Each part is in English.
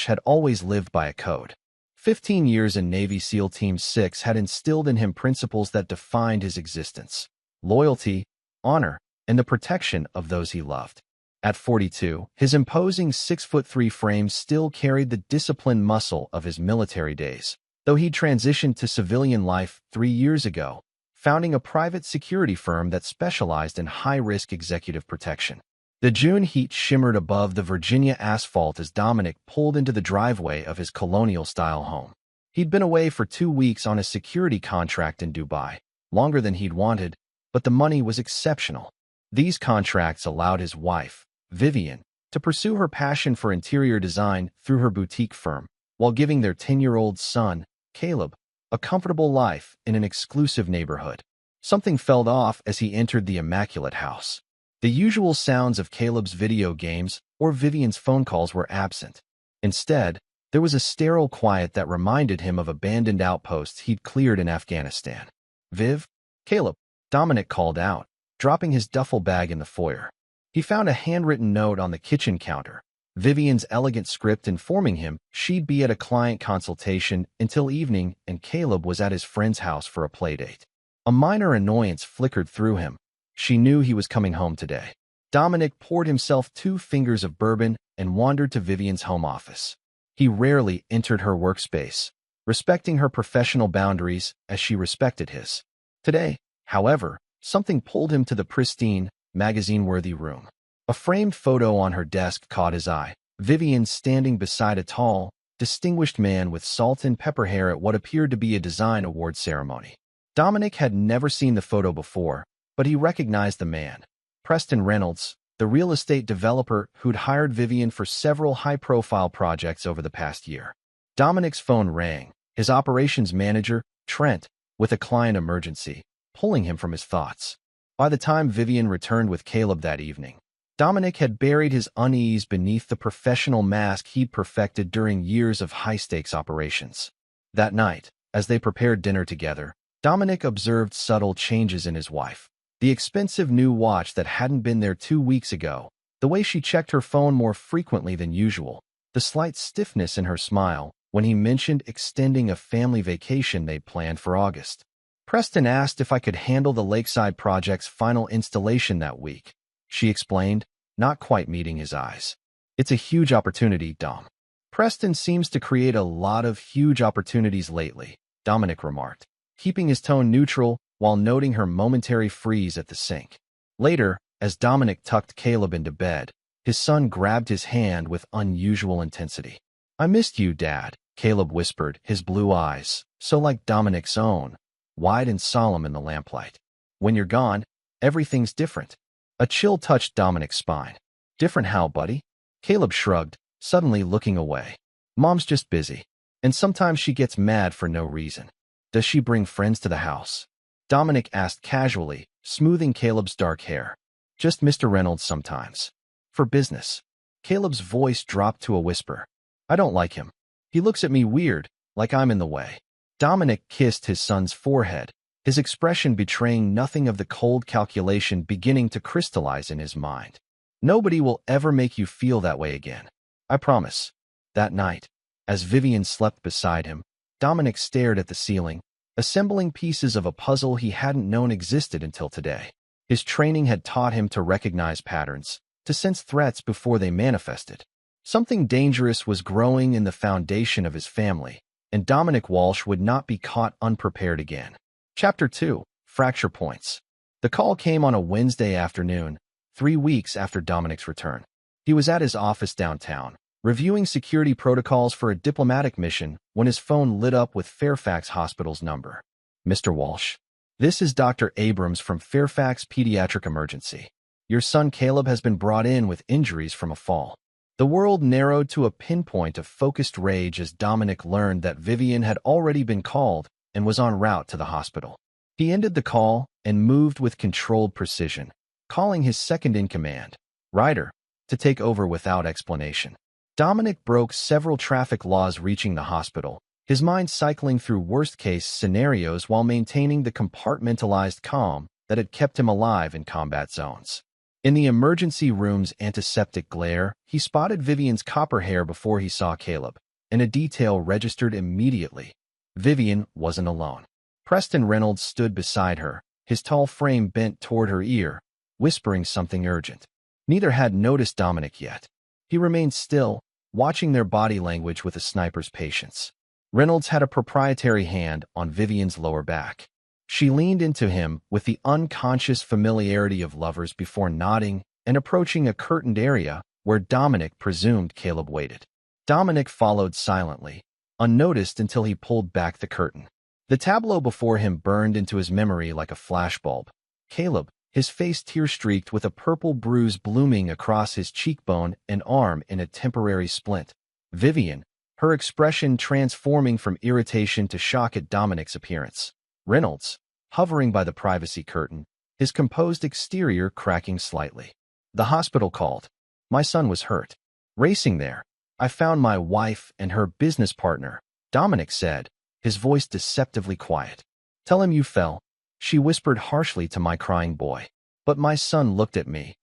had always lived by a code. 15 years in Navy SEAL Team 6 had instilled in him principles that defined his existence: loyalty, honor, and the protection of those he loved. At 42, his imposing 6'3" frame still carried the disciplined muscle of his military days, though he transitioned to civilian life 3 years ago, founding a private security firm that specialized in high-risk executive protection. The June heat shimmered above the Virginia asphalt as Dominic pulled into the driveway of his colonial-style home. He'd been away for 2 weeks on a security contract in Dubai, longer than he'd wanted, but the money was exceptional. These contracts allowed his wife, Vivian, to pursue her passion for interior design through her boutique firm, while giving their 10-year-old son, Caleb, a comfortable life in an exclusive neighborhood. Something felt off as he entered the immaculate house. The usual sounds of Caleb's video games or Vivian's phone calls were absent. Instead, there was a sterile quiet that reminded him of abandoned outposts he'd cleared in Afghanistan. "Viv? Caleb," Dominic called out, dropping his duffel bag in the foyer. He found a handwritten note on the kitchen counter, Vivian's elegant script informing him she'd be at a client consultation until evening and Caleb was at his friend's house for a playdate. A minor annoyance flickered through him. She knew he was coming home today. Dominic poured himself 2 fingers of bourbon and wandered to Vivian's home office. He rarely entered her workspace, respecting her professional boundaries as she respected his. Today, however, something pulled him to the pristine, magazine-worthy room. A framed photo on her desk caught his eye, Vivian standing beside a tall, distinguished man with salt and pepper hair at what appeared to be a design award ceremony. Dominic had never seen the photo before, but he recognized the man. Preston Reynolds, the real estate developer who'd hired Vivian for several high-profile projects over the past year. Dominic's phone rang, his operations manager, Trent, with a client emergency, pulling him from his thoughts. By the time Vivian returned with Caleb that evening, Dominic had buried his unease beneath the professional mask he'd perfected during years of high-stakes operations. That night, as they prepared dinner together, Dominic observed subtle changes in his wife. The expensive new watch that hadn't been there 2 weeks ago, the way she checked her phone more frequently than usual, the slight stiffness in her smile when he mentioned extending a family vacation they'd planned for August. Preston asked if I could handle the Lakeside project's final installation that week. She explained, not quite meeting his eyes. "It's a huge opportunity, Dom." "Preston seems to create a lot of huge opportunities lately," Dominic remarked, keeping his tone neutral while noting her momentary freeze at the sink. Later, as Dominic tucked Caleb into bed, his son grabbed his hand with unusual intensity. "I missed you, Dad," Caleb whispered, his blue eyes, so like Dominic's own, wide and solemn in the lamplight. "When you're gone, everything's different." A chill touched Dominic's spine. "Different how, buddy?" Caleb shrugged, suddenly looking away. "Mom's just busy, and sometimes she gets mad for no reason." "Does she bring friends to the house?" Dominic asked casually, smoothing Caleb's dark hair. "Just Mr. Reynolds sometimes. For business." Caleb's voice dropped to a whisper. "I don't like him. He looks at me weird, like I'm in the way." Dominic kissed his son's forehead, his expression betraying nothing of the cold calculation beginning to crystallize in his mind. "Nobody will ever make you feel that way again. I promise." That night, as Vivian slept beside him, Dominic stared at the ceiling, assembling pieces of a puzzle he hadn't known existed until today. His training had taught him to recognize patterns, to sense threats before they manifested. Something dangerous was growing in the foundation of his family, and Dominic Walsh would not be caught unprepared again. Chapter 2: Fracture Points. The call came on a Wednesday afternoon, 3 weeks after Dominic's return. He was at his office downtown, reviewing security protocols for a diplomatic mission when his phone lit up with Fairfax Hospital's number. "Mr. Walsh, this is Dr. Abrams from Fairfax Pediatric Emergency. Your son Caleb has been brought in with injuries from a fall." The world narrowed to a pinpoint of focused rage as Dominic learned that Vivian had already been called and was en route to the hospital. He ended the call and moved with controlled precision, calling his second-in-command, Ryder, to take over without explanation. Dominic broke several traffic laws reaching the hospital, his mind cycling through worst-case scenarios while maintaining the compartmentalized calm that had kept him alive in combat zones. In the emergency room's antiseptic glare, he spotted Vivian's copper hair before he saw Caleb, and a detail registered immediately. Vivian wasn't alone. Preston Reynolds stood beside her, his tall frame bent toward her ear, whispering something urgent. Neither had noticed Dominic yet. He remained still, watching their body language with a sniper's patience. Reynolds had a proprietary hand on Vivian's lower back. She leaned into him with the unconscious familiarity of lovers before nodding and approaching a curtained area where Dominic presumed Caleb waited. Dominic followed silently, unnoticed until he pulled back the curtain. The tableau before him burned into his memory like a flashbulb. Caleb, his face tear-streaked with a purple bruise blooming across his cheekbone and arm in a temporary splint. Vivian, her expression transforming from irritation to shock at Dominic's appearance. Reynolds, hovering by the privacy curtain, his composed exterior cracking slightly. The hospital called. My son was hurt. Racing there, I found my wife and her business partner, Dominic said, his voice deceptively quiet. Tell him you fell, she whispered harshly to my crying boy. But my son looked at me.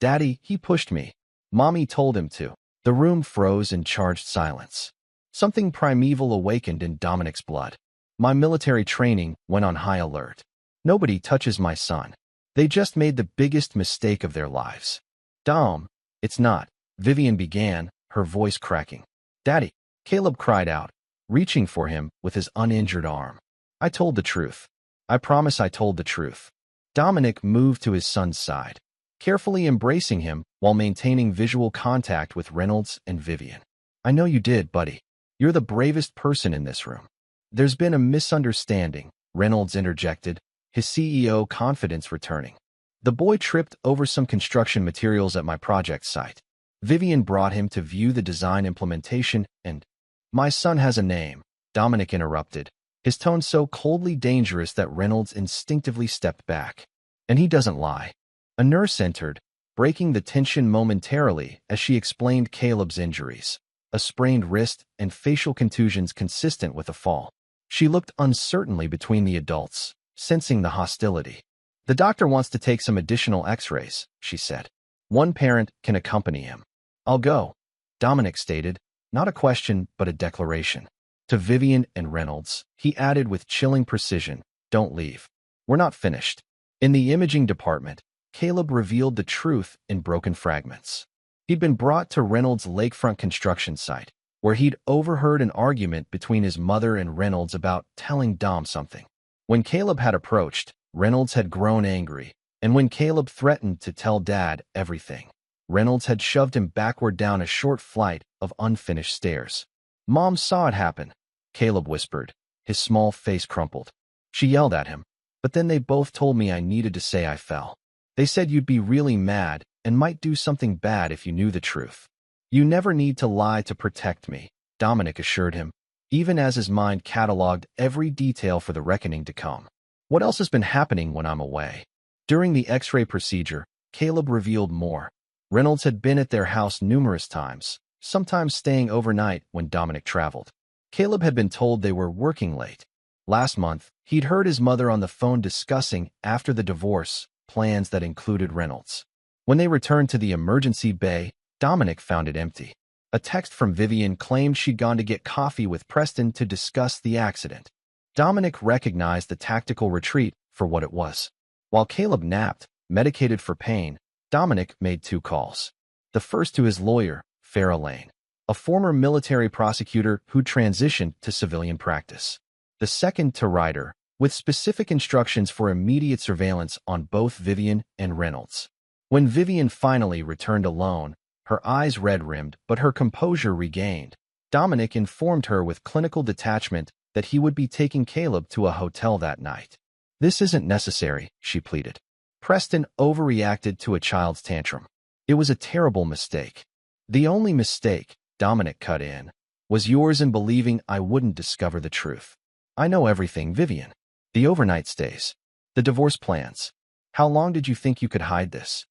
Daddy, he pushed me. Mommy told him to. The room froze in charged silence. Something primeval awakened in Dominic's blood. My military training went on high alert. Nobody touches my son. They just made the biggest mistake of their lives. Dom, it's not, Vivian began, her voice cracking. Daddy, Caleb cried out, reaching for him with his uninjured arm. I told the truth. I promise I told the truth. Dominic moved to his son's side, carefully embracing him while maintaining visual contact with Reynolds and Vivian. I know you did, buddy. You're the bravest person in this room. There's been a misunderstanding, Reynolds interjected, his CEO confidence returning. The boy tripped over some construction materials at my project site. Vivian brought him to view the design implementation and, my son has a name, Dominic interrupted, his tone so coldly dangerous that Reynolds instinctively stepped back. And he doesn't lie. A nurse entered, breaking the tension momentarily as she explained Caleb's injuries, a sprained wrist and facial contusions consistent with a fall. She looked uncertainly between the adults, sensing the hostility. The doctor wants to take some additional x-rays, she said. One parent can accompany him. I'll go, Dominic stated, not a question but a declaration. To Vivian and Reynolds, he added with chilling precision, don't leave. We're not finished. In the imaging department, Caleb revealed the truth in broken fragments. He'd been brought to Reynolds' lakefront construction site, where he'd overheard an argument between his mother and Reynolds about telling Dom something. When Caleb had approached, Reynolds had grown angry, and when Caleb threatened to tell Dad everything, Reynolds had shoved him backward down a short flight of unfinished stairs. Mom saw it happen, Caleb whispered, his small face crumpled. She yelled at him, but then they both told me I needed to say I fell. They said you'd be really mad and might do something bad if you knew the truth. You never need to lie to protect me, Dominic assured him, even as his mind cataloged every detail for the reckoning to come. What else has been happening when I'm away? During the x-ray procedure, Caleb revealed more. Reynolds had been at their house numerous times, sometimes staying overnight when Dominic traveled. Caleb had been told they were working late. Last month, he'd heard his mother on the phone discussing, after the divorce, plans that included Reynolds. When they returned to the emergency bay, Dominic found it empty. A text from Vivian claimed she'd gone to get coffee with Preston to discuss the accident. Dominic recognized the tactical retreat for what it was. While Caleb napped, medicated for pain, Dominic made 2 calls. The first to his lawyer, Farrah Lane, a former military prosecutor who transitioned to civilian practice. The second to Ryder, with specific instructions for immediate surveillance on both Vivian and Reynolds. When Vivian finally returned alone, her eyes red-rimmed but her composure regained, Dominic informed her with clinical detachment that he would be taking Caleb to a hotel that night. This isn't necessary, she pleaded. Preston overreacted to a child's tantrum. It was a terrible mistake. The only mistake, Dominic cut in, was yours in believing I wouldn't discover the truth. I know everything, Vivian. The overnight stays. The divorce plans. How long did you think you could hide this?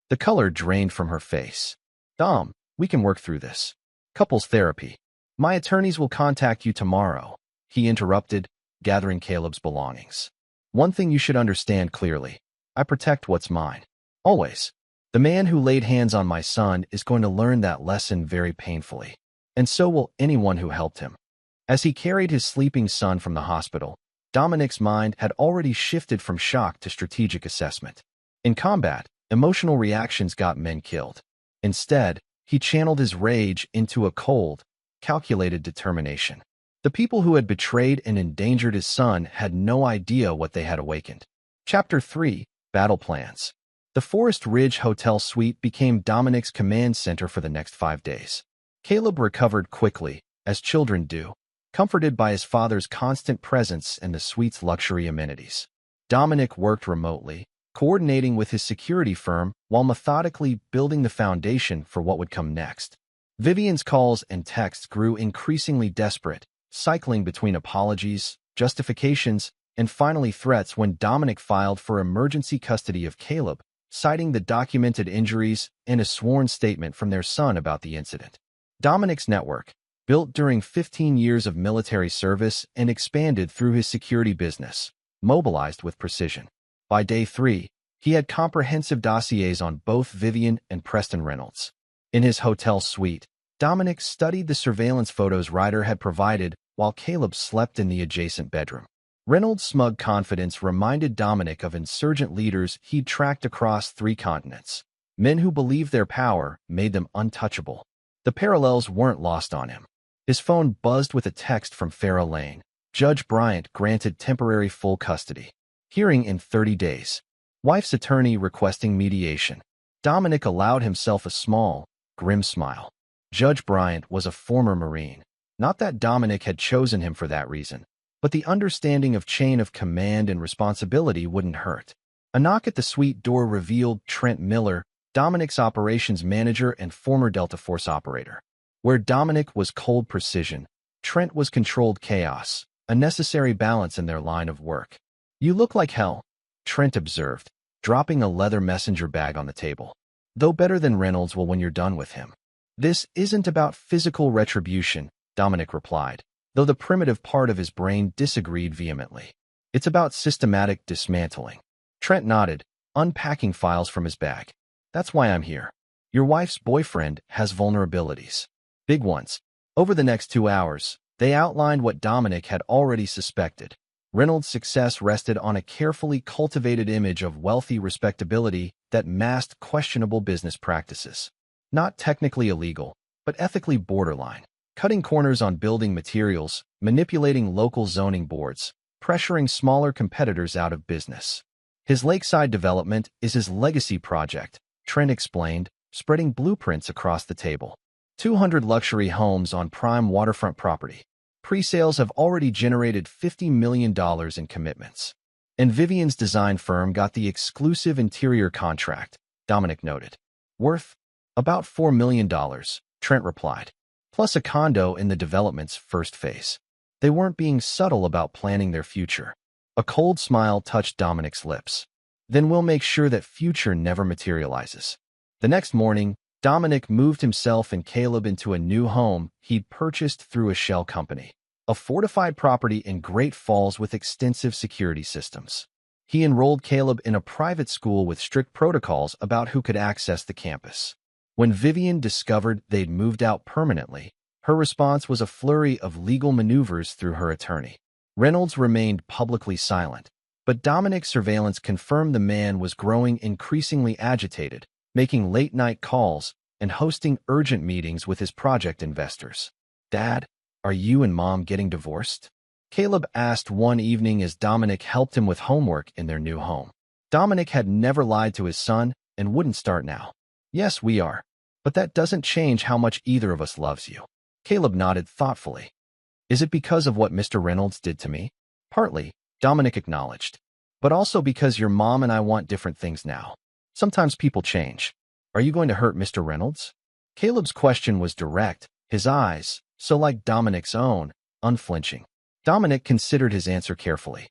The color drained from her face. Dom, we can work through this. Couples therapy. My attorneys will contact you tomorrow, he interrupted, gathering Caleb's belongings. One thing you should understand clearly. I protect what's mine. Always. The man who laid hands on my son is going to learn that lesson very painfully, and so will anyone who helped him. As he carried his sleeping son from the hospital, Dominic's mind had already shifted from shock to strategic assessment. In combat, emotional reactions got men killed. Instead, he channeled his rage into a cold, calculated determination. The people who had betrayed and endangered his son had no idea what they had awakened. Chapter 3: Battle Plans. The Forest Ridge Hotel suite became Dominic's command center for the next 5 days. Caleb recovered quickly, as children do, comforted by his father's constant presence and the suite's luxury amenities. Dominic worked remotely, coordinating with his security firm while methodically building the foundation for what would come next. Vivian's calls and texts grew increasingly desperate, cycling between apologies, justifications, and finally threats when Dominic filed for emergency custody of Caleb, citing the documented injuries and a sworn statement from their son about the incident. Dominic's network, built during 15 years of military service and expanded through his security business, mobilized with precision. By day 3, he had comprehensive dossiers on both Vivian and Preston Reynolds. In his hotel suite, Dominic studied the surveillance photos Ryder had provided while Caleb slept in the adjacent bedroom. Reynolds' smug confidence reminded Dominic of insurgent leaders he'd tracked across 3 continents. Men who believed their power made them untouchable. The parallels weren't lost on him. His phone buzzed with a text from Farrah Lane. Judge Bryant granted temporary full custody. Hearing in 30 days. Wife's attorney requesting mediation. Dominic allowed himself a small, grim smile. Judge Bryant was a former Marine. Not that Dominic had chosen him for that reason, but the understanding of chain of command and responsibility wouldn't hurt. A knock at the suite door revealed Trent Miller, Dominic's operations manager and former Delta Force operator. Where Dominic was cold precision, Trent was controlled chaos, a necessary balance in their line of work. "You look like hell," Trent observed, dropping a leather messenger bag on the table. "Though better than Reynolds will when you're done with him." "This isn't about physical retribution," Dominic replied, though the primitive part of his brain disagreed vehemently. "It's about systematic dismantling." Trent nodded, unpacking files from his bag. "That's why I'm here. Your wife's boyfriend has vulnerabilities. Big ones." Over the next 2 hours, they outlined what Dominic had already suspected. Reynolds' success rested on a carefully cultivated image of wealthy respectability that masked questionable business practices. Not technically illegal, but ethically borderline. Cutting corners on building materials, manipulating local zoning boards, pressuring smaller competitors out of business. His lakeside development is his legacy project, Trent explained, spreading blueprints across the table. 200 luxury homes on prime waterfront property. Pre-sales have already generated $50 million in commitments. And Vivian's design firm got the exclusive interior contract, Dominic noted. "Worth about $4 million, Trent replied. Plus a condo in the development's first phase. They weren't being subtle about planning their future. A cold smile touched Dominic's lips. "Then we'll make sure that future never materializes." The next morning, Dominic moved himself and Caleb into a new home he'd purchased through a shell company, a fortified property in Great Falls with extensive security systems. He enrolled Caleb in a private school with strict protocols about who could access the campus. When Vivian discovered they'd moved out permanently, her response was a flurry of legal maneuvers through her attorney. Reynolds remained publicly silent, but Dominic's surveillance confirmed the man was growing increasingly agitated, making late-night calls and hosting urgent meetings with his project investors. "Dad, are you and Mom getting divorced?" Caleb asked one evening as Dominic helped him with homework in their new home. Dominic had never lied to his son and wouldn't start now. "Yes, we are. But that doesn't change how much either of us loves you." Caleb nodded thoughtfully. "Is it because of what Mr. Reynolds did to me?" "Partly," Dominic acknowledged. "But also because your mom and I want different things now. Sometimes people change. Are you going to hurt Mr. Reynolds?" Caleb's question was direct, his eyes, so like Dominic's own, unflinching. Dominic considered his answer carefully.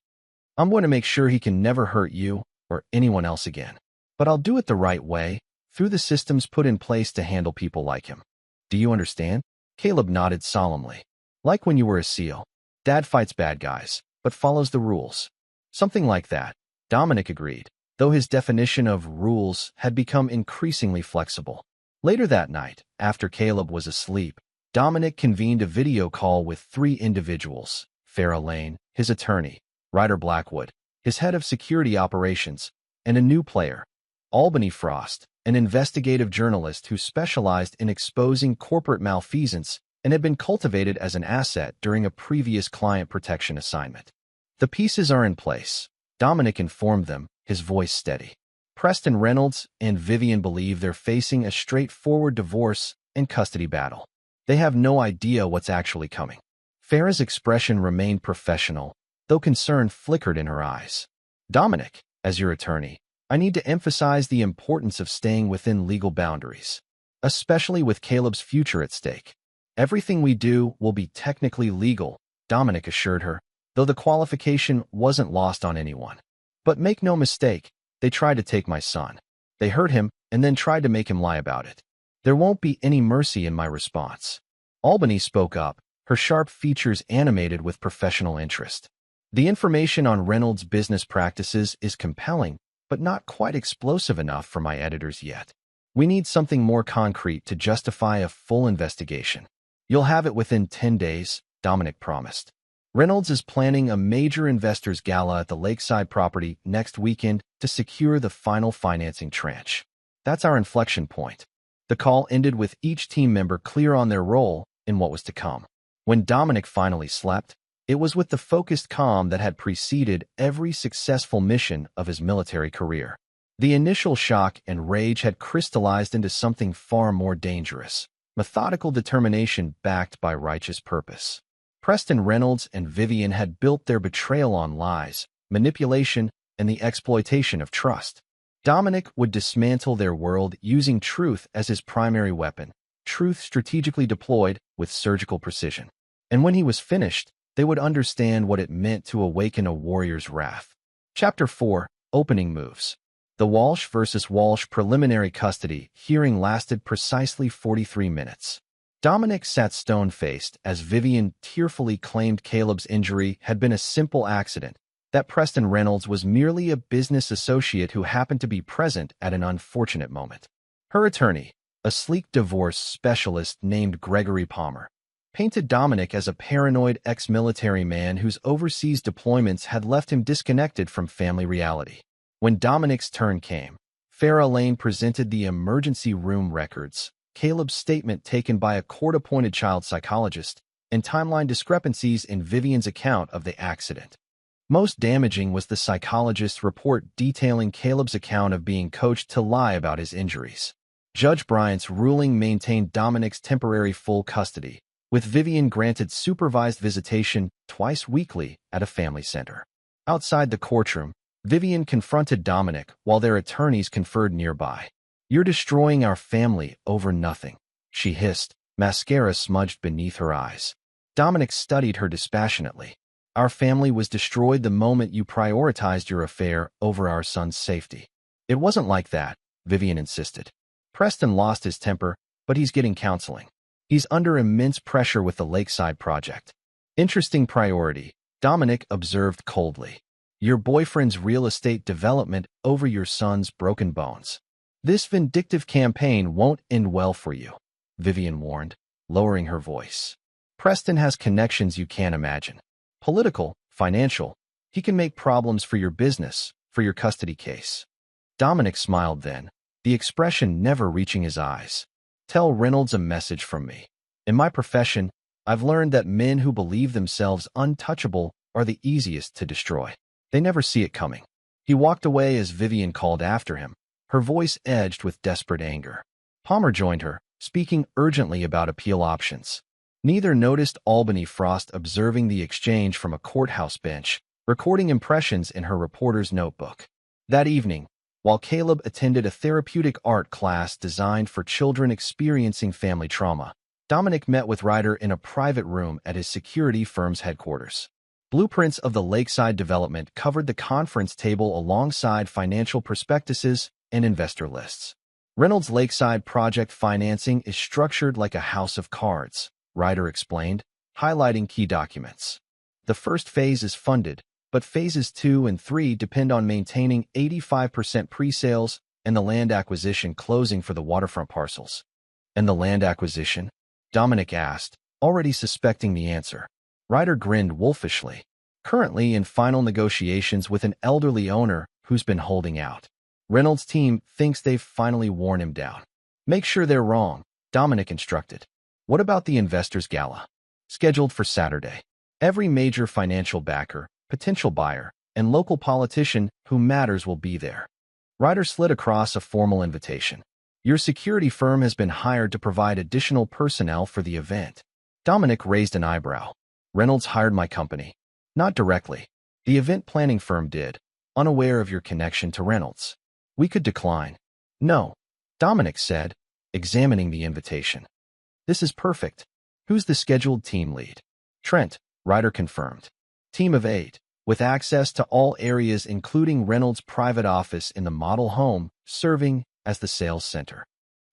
"I'm going to make sure he can never hurt you or anyone else again. But I'll do it the right way, through the systems put in place to handle people like him. Do you understand?" Caleb nodded solemnly. "Like when you were a SEAL. Dad fights bad guys, but follows the rules." "Something like that," Dominic agreed. though his definition of rules had become increasingly flexible. Later that night, after Caleb was asleep, Dominic convened a video call with three individuals: Farrah Lane, his attorney; Ryder Blackwood, his head of security operations; and a new player, Albany Frost, an investigative journalist who specialized in exposing corporate malfeasance and had been cultivated as an asset during a previous client protection assignment. "The pieces are in place," Dominic informed them, his voice steady. "Preston Reynolds and Vivian believe they're facing a straightforward divorce and custody battle. They have no idea what's actually coming." Farrah's expression remained professional, though concern flickered in her eyes. "Dominic, as your attorney, I need to emphasize the importance of staying within legal boundaries, especially with Caleb's future at stake. Everything we do will be technically legal," Dominic assured her, though the qualification wasn't lost on anyone. "But make no mistake, they tried to take my son. They hurt him and then tried to make him lie about it. There won't be any mercy in my response." Albany spoke up, her sharp features animated with professional interest. "The information on Reynolds' business practices is compelling, but not quite explosive enough for my editors yet. We need something more concrete to justify a full investigation." "You'll have it within 10 days, Dominic promised. "Reynolds is planning a major investors gala at the lakeside property next weekend to secure the final financing tranche. That's our inflection point." The call ended with each team member clear on their role in what was to come. When Dominic finally slept, it was with the focused calm that had preceded every successful mission of his military career. The initial shock and rage had crystallized into something far more dangerous: methodical determination backed by righteous purpose. Preston Reynolds and Vivian had built their betrayal on lies, manipulation, and the exploitation of trust. Dominic would dismantle their world using truth as his primary weapon, truth strategically deployed with surgical precision. And when he was finished, they would understand what it meant to awaken a warrior's wrath. Chapter 4: Opening Moves. The Walsh versus Walsh preliminary custody hearing lasted precisely 43 minutes. Dominic sat stone-faced as Vivian tearfully claimed Caleb's injury had been a simple accident, that Preston Reynolds was merely a business associate who happened to be present at an unfortunate moment. Her attorney, a sleek divorce specialist named Gregory Palmer, painted Dominic as a paranoid ex-military man whose overseas deployments had left him disconnected from family reality. When Dominic's turn came, Farrah Lane presented the emergency room records, Caleb's statement taken by a court-appointed child psychologist, and timeline discrepancies in Vivian's account of the accident. Most damaging was the psychologist's report detailing Caleb's account of being coached to lie about his injuries. Judge Bryant's ruling maintained Dominic's temporary full custody, with Vivian granted supervised visitation twice weekly at a family center. Outside the courtroom, Vivian confronted Dominic while their attorneys conferred nearby. "You're destroying our family over nothing," she hissed, mascara smudged beneath her eyes. Dominic studied her dispassionately. "Our family was destroyed the moment you prioritized your affair over our son's safety." "It wasn't like that," Vivian insisted. "Preston lost his temper, but he's getting counseling. He's under immense pressure with the Lakeside project." "Interesting priority," Dominic observed coldly. "Your boyfriend's real estate development over your son's broken bones. This vindictive campaign won't end well for you," Vivian warned, lowering her voice. "Preston has connections you can't imagine. Political, financial. He can make problems for your business, for your custody case." Dominic smiled then, the expression never reaching his eyes. "Tell Reynolds a message from me. In my profession, I've learned that men who believe themselves untouchable are the easiest to destroy. They never see it coming." He walked away as Vivian called after him, her voice edged with desperate anger. Palmer joined her, speaking urgently about appeal options. Neither noticed Albany Frost observing the exchange from a courthouse bench, recording impressions in her reporter's notebook. That evening, while Caleb attended a therapeutic art class designed for children experiencing family trauma, Dominic met with Ryder in a private room at his security firm's headquarters. Blueprints of the Lakeside development covered the conference table alongside financial prospectuses and investor lists. "Reynolds' Lakeside project financing is structured like a house of cards," Ryder explained, highlighting key documents. "The first phase is funded, but phases 2 and 3 depend on maintaining 85% pre-sales and the land acquisition closing for the waterfront parcels. And the land acquisition? Dominic asked, already suspecting the answer. Ryder grinned wolfishly. Currently in final negotiations with an elderly owner who's been holding out. Reynolds' team thinks they've finally worn him down. Make sure they're wrong, Dominic instructed. What about the investors' gala? Scheduled for Saturday. Every major financial backer, potential buyer, and local politician who matters will be there. Ryder slid across a formal invitation. Your security firm has been hired to provide additional personnel for the event. Dominic raised an eyebrow. Reynolds hired my company. Not directly. The event planning firm did, unaware of your connection to Reynolds. We could decline. No, Dominic said, examining the invitation. This is perfect. Who's the scheduled team lead? Trent, Ryder confirmed. Team of 8, with access to all areas including Reynolds' private office in the model home, serving as the sales center.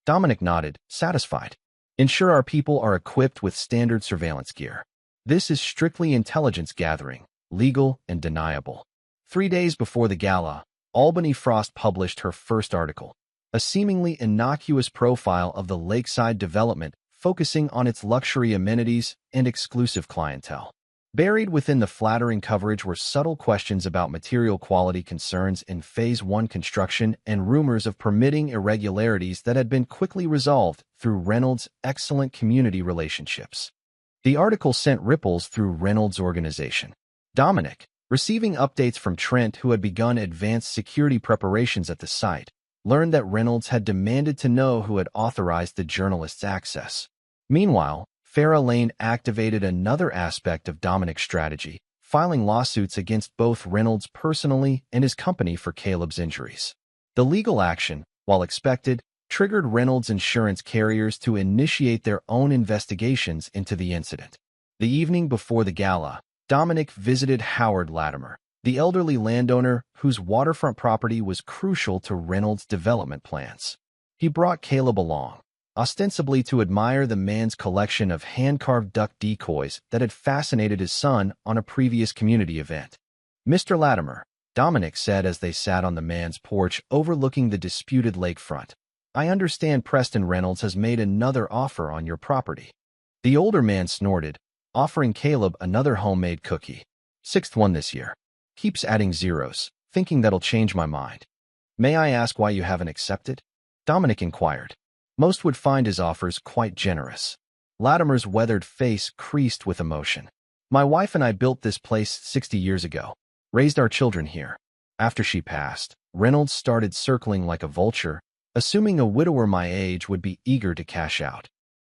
Dominic nodded, satisfied. Ensure our people are equipped with standard surveillance gear. This is strictly intelligence gathering, legal and deniable. 3 days before the gala, Albany Frost published her first article, a seemingly innocuous profile of the lakeside development focusing on its luxury amenities and exclusive clientele. Buried within the flattering coverage were subtle questions about material quality concerns in Phase 1 construction and rumors of permitting irregularities that had been quickly resolved through Reynolds' excellent community relationships. The article sent ripples through Reynolds' organization. Dominic, receiving updates from Trent, who had begun advanced security preparations at the site, learned that Reynolds had demanded to know who had authorized the journalist's access. Meanwhile, Farah Lane activated another aspect of Dominic's strategy, filing lawsuits against both Reynolds personally and his company for Caleb's injuries. The legal action, while expected, triggered Reynolds' insurance carriers to initiate their own investigations into the incident. The evening before the gala, Dominic visited Howard Latimer, the elderly landowner whose waterfront property was crucial to Reynolds' development plans. He brought Caleb along, ostensibly to admire the man's collection of hand-carved duck decoys that had fascinated his son on a previous community event. Mr. Latimer, Dominic said as they sat on the man's porch overlooking the disputed lakefront, I understand Preston Reynolds has made another offer on your property. The older man snorted, offering Caleb another homemade cookie. 6th one this year. Keeps adding zeros, thinking that'll change my mind. May I ask why you haven't accepted? Dominic inquired. Most would find his offers quite generous. Latimer's weathered face creased with emotion. My wife and I built this place 60 years ago, raised our children here. After she passed, Reynolds started circling like a vulture, assuming a widower my age would be eager to cash out.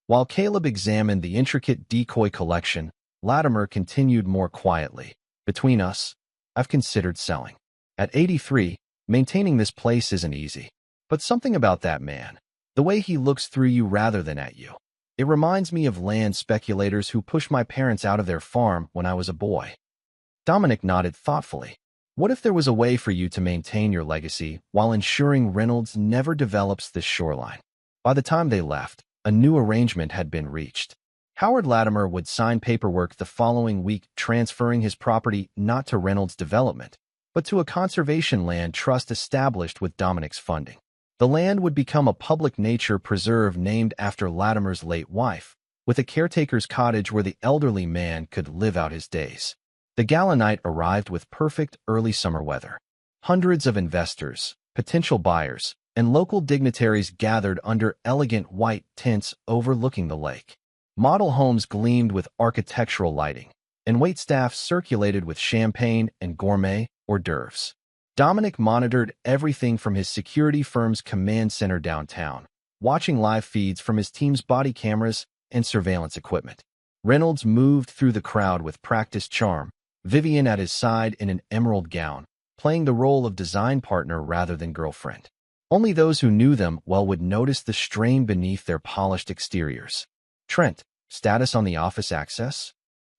While Caleb examined the intricate decoy collection, Latimer continued more quietly. Between us, I've considered selling. At 83, maintaining this place isn't easy. But something about that man, the way he looks through you rather than at you. It reminds me of land speculators who pushed my parents out of their farm when I was a boy. Dominic nodded thoughtfully. What if there was a way for you to maintain your legacy while ensuring Reynolds never develops this shoreline? By the time they left, a new arrangement had been reached. Howard Latimer would sign paperwork the following week transferring his property not to Reynolds Development, but to a conservation land trust established with Dominic's funding. The land would become a public nature preserve named after Latimer's late wife, with a caretaker's cottage where the elderly man could live out his days. The gala night arrived with perfect early summer weather. Hundreds of investors, potential buyers, and local dignitaries gathered under elegant white tents overlooking the lake. Model homes gleamed with architectural lighting, and waitstaff circulated with champagne and gourmet hors d'oeuvres. Dominic monitored everything from his security firm's command center downtown, watching live feeds from his team's body cameras and surveillance equipment. Reynolds moved through the crowd with practiced charm, Vivian at his side in an emerald gown, playing the role of design partner rather than girlfriend. Only those who knew them well would notice the strain beneath their polished exteriors. Trent, status on the office access?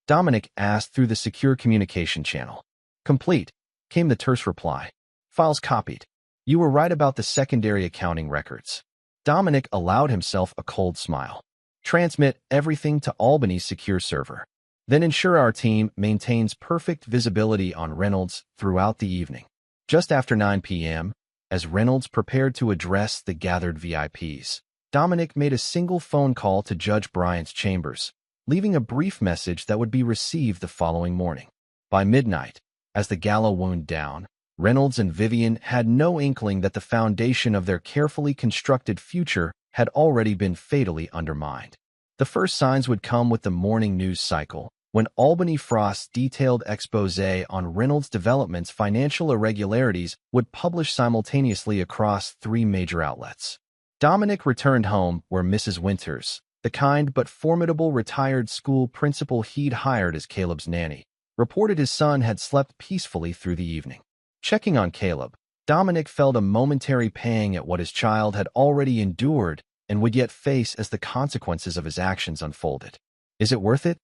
Dominic asked through the secure communication channel. Complete, came the terse reply. Files copied. You were right about the secondary accounting records. Dominic allowed himself a cold smile. Transmit everything to Albany's secure server. Then ensure our team maintains perfect visibility on Reynolds throughout the evening. Just after 9 p.m., as Reynolds prepared to address the gathered VIPs, Dominic made a single phone call to Judge Bryant's chambers, leaving a brief message that would be received the following morning. By midnight, as the gala wound down, Reynolds and Vivian had no inkling that the foundation of their carefully constructed future had already been fatally undermined. The first signs would come with the morning news cycle, when Albany Frost's detailed exposé on Reynolds Development's financial irregularities would publish simultaneously across 3 major outlets. Dominic returned home where Mrs. Winters, the kind but formidable retired school principal he'd hired as Caleb's nanny, reported his son had slept peacefully through the evening. Checking on Caleb, Dominic felt a momentary pang at what his child had already endured and would yet face as the consequences of his actions unfolded. "Is it worth it?"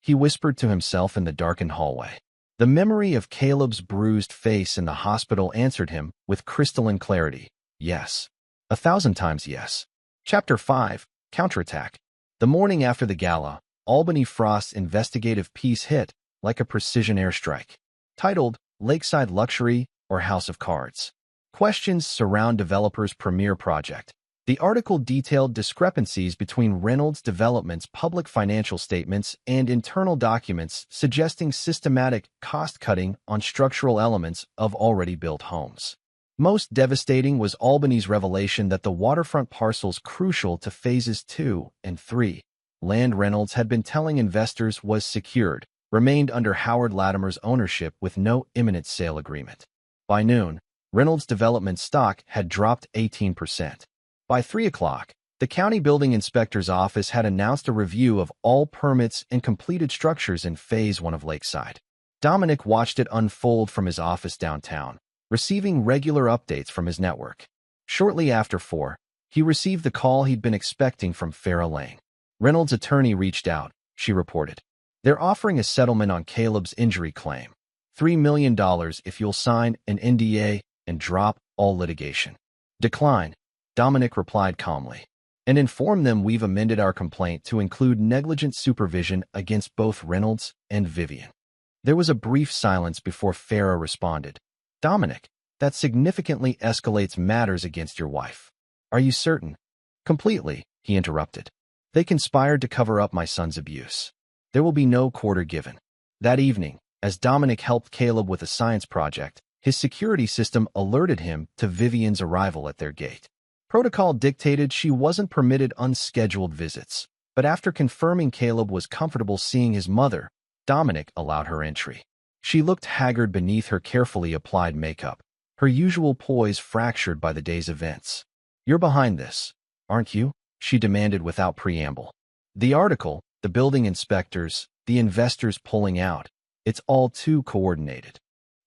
he whispered to himself in the darkened hallway. The memory of Caleb's bruised face in the hospital answered him with crystalline clarity. Yes. 1,000 times yes. Chapter 5. Counterattack. The morning after the gala, Albany Frost's investigative piece hit like a precision airstrike. Titled, Lakeside Luxury or House of Cards? Questions surround developers' premier project. The article detailed discrepancies between Reynolds Development's public financial statements and internal documents suggesting systematic cost-cutting on structural elements of already built homes. Most devastating was Albany's revelation that the waterfront parcels crucial to Phases 2 and 3, land Reynolds had been telling investors was secured, remained under Howard Latimer's ownership with no imminent sale agreement. By noon, Reynolds Development stock had dropped 18%. By 3 o'clock, the county building inspector's office had announced a review of all permits and completed structures in Phase 1 of Lakeside. Dominic watched it unfold from his office downtown, receiving regular updates from his network. Shortly after 4, he received the call he'd been expecting from Farrah Lane. Reynolds' attorney reached out, she reported. They're offering a settlement on Caleb's injury claim. $3 million if you'll sign an NDA and drop all litigation. Decline, Dominic replied calmly. And inform them we've amended our complaint to include negligent supervision against both Reynolds and Vivian. There was a brief silence before Farrah responded. Dominic, that significantly escalates matters against your wife. Are you certain? Completely, he interrupted. They conspired to cover up my son's abuse. There will be no quarter given. That evening, as Dominic helped Caleb with a science project, his security system alerted him to Vivian's arrival at their gate. Protocol dictated she wasn't permitted unscheduled visits, but after confirming Caleb was comfortable seeing his mother, Dominic allowed her entry. She looked haggard beneath her carefully applied makeup, her usual poise fractured by the day's events. You're behind this, aren't you? She demanded without preamble. The article, the building inspectors, the investors pulling out, it's all too coordinated.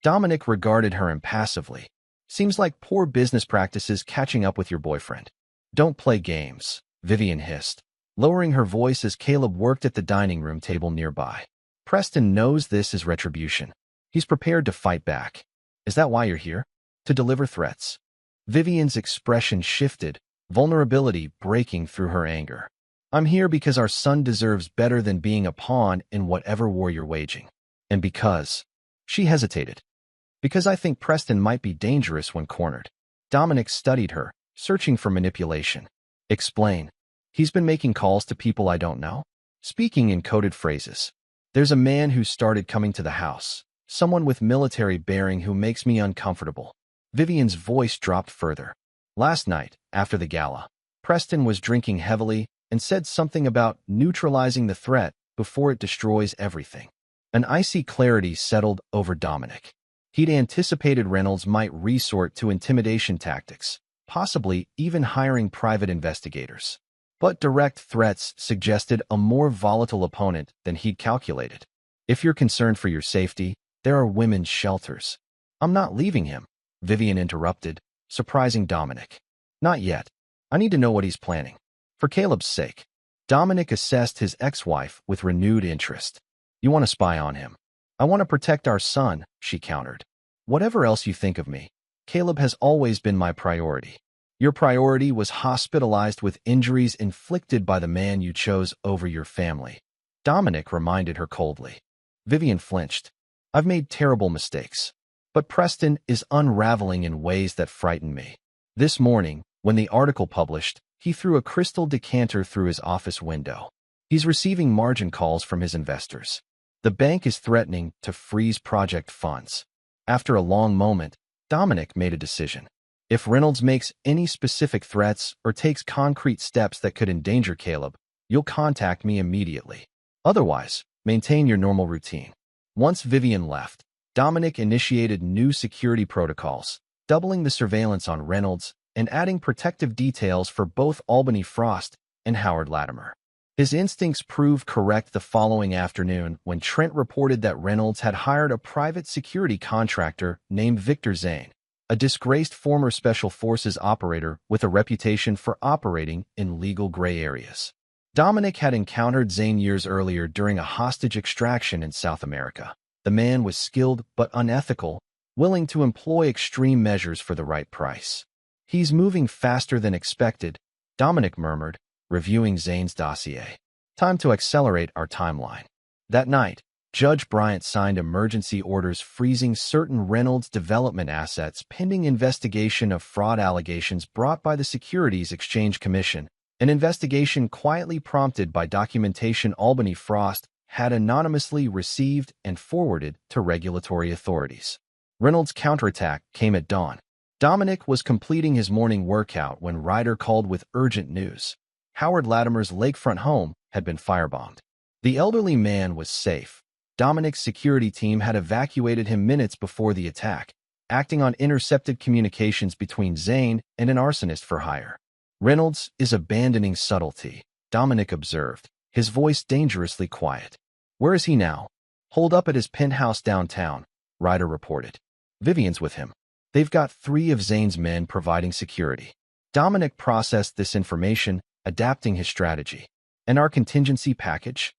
Dominic regarded her impassively. Seems like poor business practices catching up with your boyfriend. Don't play games, Vivian hissed, lowering her voice as Caleb worked at the dining room table nearby. Preston knows this is retribution. He's prepared to fight back. Is that why you're here? To deliver threats? Vivian's expression shifted, vulnerability breaking through her anger. I'm here because our son deserves better than being a pawn in whatever war you're waging. And because... She hesitated. Because I think Preston might be dangerous when cornered. Dominic studied her, searching for manipulation. Explain. He's been making calls to people I don't know, speaking in coded phrases. There's a man who started coming to the house, someone with military bearing who makes me uncomfortable. Vivian's voice dropped further. Last night, after the gala, Preston was drinking heavily and said something about neutralizing the threat before it destroys everything. An icy clarity settled over Dominic. He'd anticipated Reynolds might resort to intimidation tactics, possibly even hiring private investigators. But direct threats suggested a more volatile opponent than he'd calculated. If you're concerned for your safety, there are women's shelters. I'm not leaving him, Vivian interrupted, surprising Dominic. Not yet. I need to know what he's planning. For Caleb's sake. Dominic assessed his ex-wife with renewed interest. You want to spy on him. I want to protect our son, she countered. Whatever else you think of me, Caleb has always been my priority. Your priority was hospitalized with injuries inflicted by the man you chose over your family. Dominic reminded her coldly. Vivian flinched. I've made terrible mistakes. But Preston is unraveling in ways that frighten me. This morning, when the article published, he threw a crystal decanter through his office window. He's receiving margin calls from his investors. The bank is threatening to freeze project funds. After a long moment, Dominic made a decision. If Reynolds makes any specific threats or takes concrete steps that could endanger Caleb, you'll contact me immediately. Otherwise, maintain your normal routine. Once Vivian left, Dominic initiated new security protocols, doubling the surveillance on Reynolds and adding protective details for both Albany Frost and Howard Latimer. His instincts proved correct the following afternoon when Trent reported that Reynolds had hired a private security contractor named Victor Zane, a disgraced former Special Forces operator with a reputation for operating in legal gray areas. Dominic had encountered Zane years earlier during a hostage extraction in South America. The man was skilled but unethical, willing to employ extreme measures for the right price. He's moving faster than expected, Dominic murmured, reviewing Zane's dossier. Time to accelerate our timeline. That night, Judge Bryant signed emergency orders freezing certain Reynolds development assets pending investigation of fraud allegations brought by the Securities Exchange Commission, an investigation quietly prompted by documentation Albany Frost had anonymously received and forwarded to regulatory authorities. Reynolds' counterattack came at dawn. Dominic was completing his morning workout when Ryder called with urgent news. Howard Latimer's lakefront home had been firebombed. The elderly man was safe. Dominic's security team had evacuated him minutes before the attack, acting on intercepted communications between Zane and an arsonist for hire. Reynolds is abandoning subtlety, Dominic observed, his voice dangerously quiet. Where is he now? Holed up at his penthouse downtown, Ryder reported. Vivian's with him. They've got 3 of Zane's men providing security. Dominic processed this information, adapting his strategy. And our contingency package?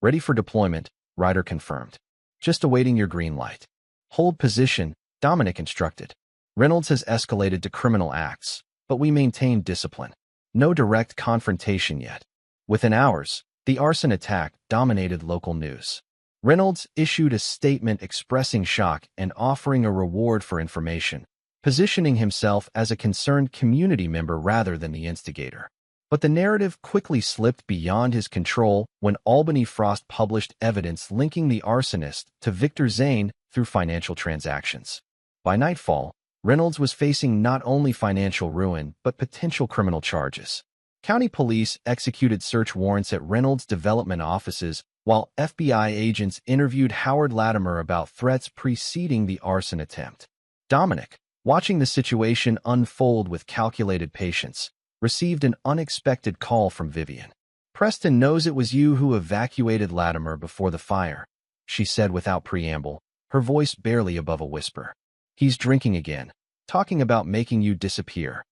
Ready for deployment, Ryder confirmed. Just awaiting your green light. Hold position, Dominic instructed. Reynolds has escalated to criminal acts, but we maintain discipline. No direct confrontation yet. Within hours, the arson attack dominated local news. Reynolds issued a statement expressing shock and offering a reward for information, positioning himself as a concerned community member rather than the instigator. But the narrative quickly slipped beyond his control when Albany Frost published evidence linking the arsonist to Victor Zane through financial transactions. By nightfall, Reynolds was facing not only financial ruin but potential criminal charges. County police executed search warrants at Reynolds' development offices while FBI agents interviewed Howard Latimer about threats preceding the arson attempt. Dominic, watching the situation unfold with calculated patience, received an unexpected call from Vivian. Preston knows it was you who evacuated Latimer before the fire, she said without preamble, her voice barely above a whisper. He's drinking again, talking about making you disappear.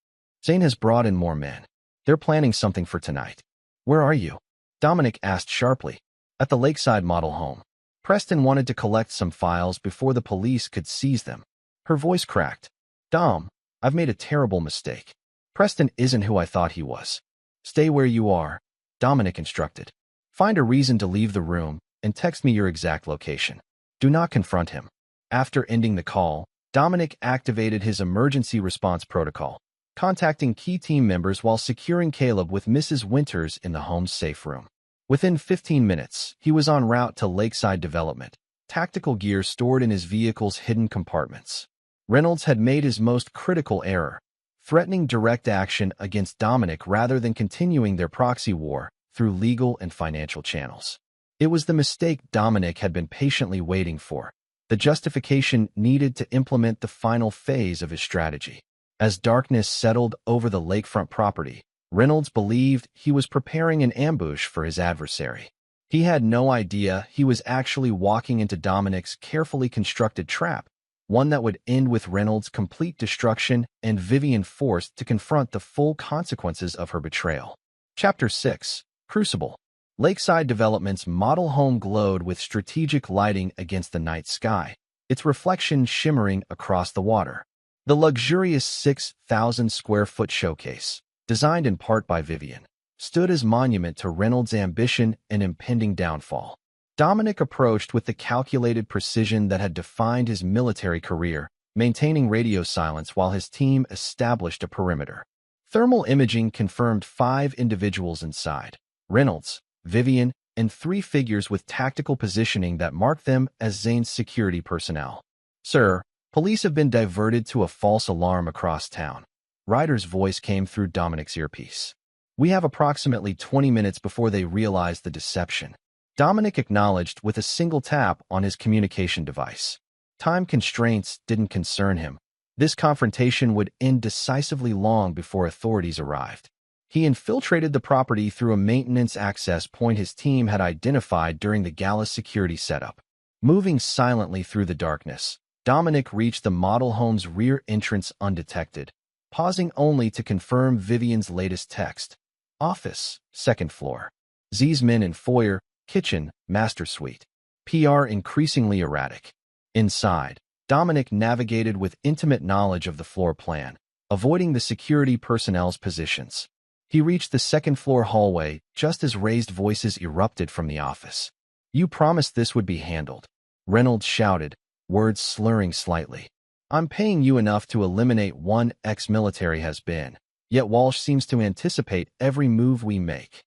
Zane has brought in more men. They're planning something for tonight. Where are you? Dominic asked sharply. At the Lakeside model home. Preston wanted to collect some files before the police could seize them. Her voice cracked. Dom, I've made a terrible mistake. Preston isn't who I thought he was. Stay where you are, Dominic instructed. Find a reason to leave the room and text me your exact location. Do not confront him. After ending the call, Dominic activated his emergency response protocol, contacting key team members while securing Caleb with Mrs. Winters in the home's safe room. Within 15 minutes, he was en route to Lakeside Development, tactical gear stored in his vehicle's hidden compartments. Reynolds had made his most critical error, threatening direct action against Dominic rather than continuing their proxy war through legal and financial channels. It was the mistake Dominic had been patiently waiting for, the justification needed to implement the final phase of his strategy. As darkness settled over the lakefront property, Reynolds believed he was preparing an ambush for his adversary. He had no idea he was actually walking into Dominic's carefully constructed trap, one that would end with Reynolds' complete destruction and Vivian forced to confront the full consequences of her betrayal. Chapter 6. Crucible. Lakeside Development's model home glowed with strategic lighting against the night sky, its reflection shimmering across the water. The luxurious 6,000-square-foot showcase, designed in part by Vivian, stood as monument to Reynolds' ambition and impending downfall. Dominic approached with the calculated precision that had defined his military career, maintaining radio silence while his team established a perimeter. Thermal imaging confirmed 5 individuals inside: Reynolds, Vivian, and 3 figures with tactical positioning that marked them as Zane's security personnel. "Sir, police have been diverted to a false alarm across town." Ryder's voice came through Dominic's earpiece. "We have approximately 20 minutes before they realize the deception." Dominic acknowledged with a single tap on his communication device. Time constraints didn't concern him. This confrontation would end decisively long before authorities arrived. He infiltrated the property through a maintenance access point his team had identified during the gala's security setup. Moving silently through the darkness, Dominic reached the model home's rear entrance undetected, pausing only to confirm Vivian's latest text. "Office, 2nd floor. Z's men in foyer, kitchen, master suite." PR increasingly erratic. Inside, Dominic navigated with intimate knowledge of the floor plan, avoiding the security personnel's positions. He reached the 2nd floor hallway just as raised voices erupted from the office. "You promised this would be handled," Reynolds shouted, words slurring slightly. "I'm paying you enough to eliminate one ex-military has-been, yet Walsh seems to anticipate every move we make."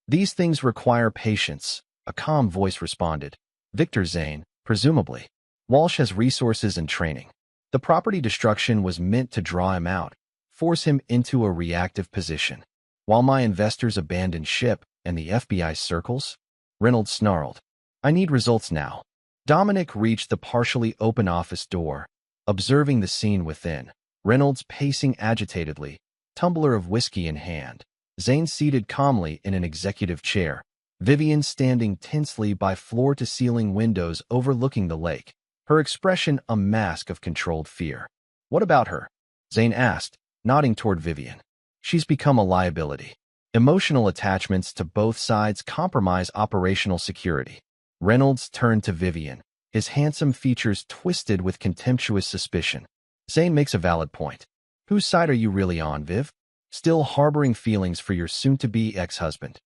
"These things require patience," a calm voice responded. "Victor Zane, presumably. Walsh has resources and training. The property destruction was meant to draw him out, force him into a reactive position. While my investors abandon ship and the FBI circles," Reynolds snarled. "I need results now." Dominic reached the partially open office door, observing the scene within. Reynolds pacing agitatedly, tumbler of whiskey in hand. Zane seated calmly in an executive chair. Vivian standing tensely by floor-to-ceiling windows overlooking the lake, her expression a mask of controlled fear. "What about her?" Zane asked, nodding toward Vivian. "She's become a liability. Emotional attachments to both sides compromise operational security." Reynolds turned to Vivian, his handsome features twisted with contemptuous suspicion. "Zane makes a valid point. Whose side are you really on, Viv? Still harboring feelings for your soon-to-be ex-husband?"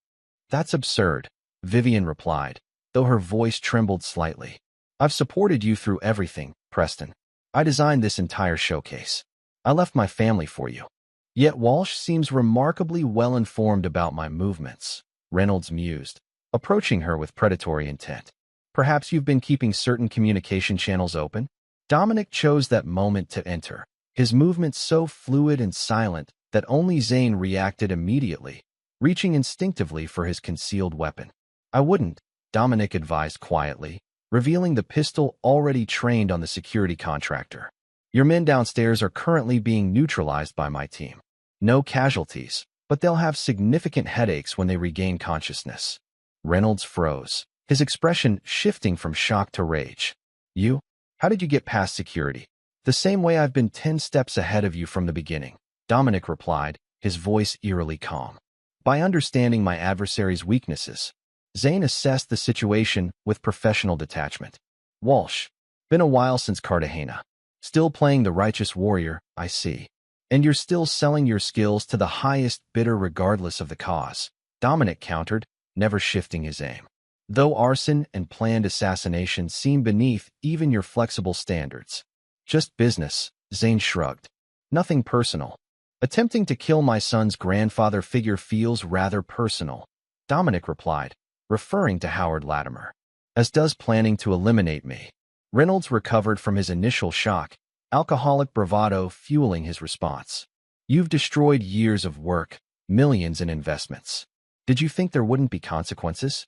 "That's absurd," Vivian replied, though her voice trembled slightly. "I've supported you through everything, Preston. I designed this entire showcase. I left my family for you. Yet Walsh seems remarkably well-informed about my movements," Reynolds mused, approaching her with predatory intent. "Perhaps you've been keeping certain communication channels open?" Dominic chose that moment to enter, his movements so fluid and silent that only Zane reacted immediately, reaching instinctively for his concealed weapon. "I wouldn't," Dominic advised quietly, revealing the pistol already trained on the security contractor. "Your men downstairs are currently being neutralized by my team. No casualties, but they'll have significant headaches when they regain consciousness." Reynolds froze, his expression shifting from shock to rage. "You? How did you get past security?" "The same way I've been 10 steps ahead of you from the beginning," Dominic replied, his voice eerily calm. "By understanding my adversary's weaknesses." Zane assessed the situation with professional detachment. "Walsh, been a while since Cartagena. Still playing the righteous warrior, I see. And you're still selling your skills to the highest bidder regardless of the cause," Dominic countered, never shifting his aim. "Though arson and planned assassination seem beneath even your flexible standards." "Just business," Zane shrugged. "Nothing personal." "Attempting to kill my son's grandfather figure feels rather personal," Dominic replied, referring to Howard Latimer. "As does planning to eliminate me." Reynolds recovered from his initial shock, alcoholic bravado fueling his response. "You've destroyed years of work, millions in investments. Did you think there wouldn't be consequences?"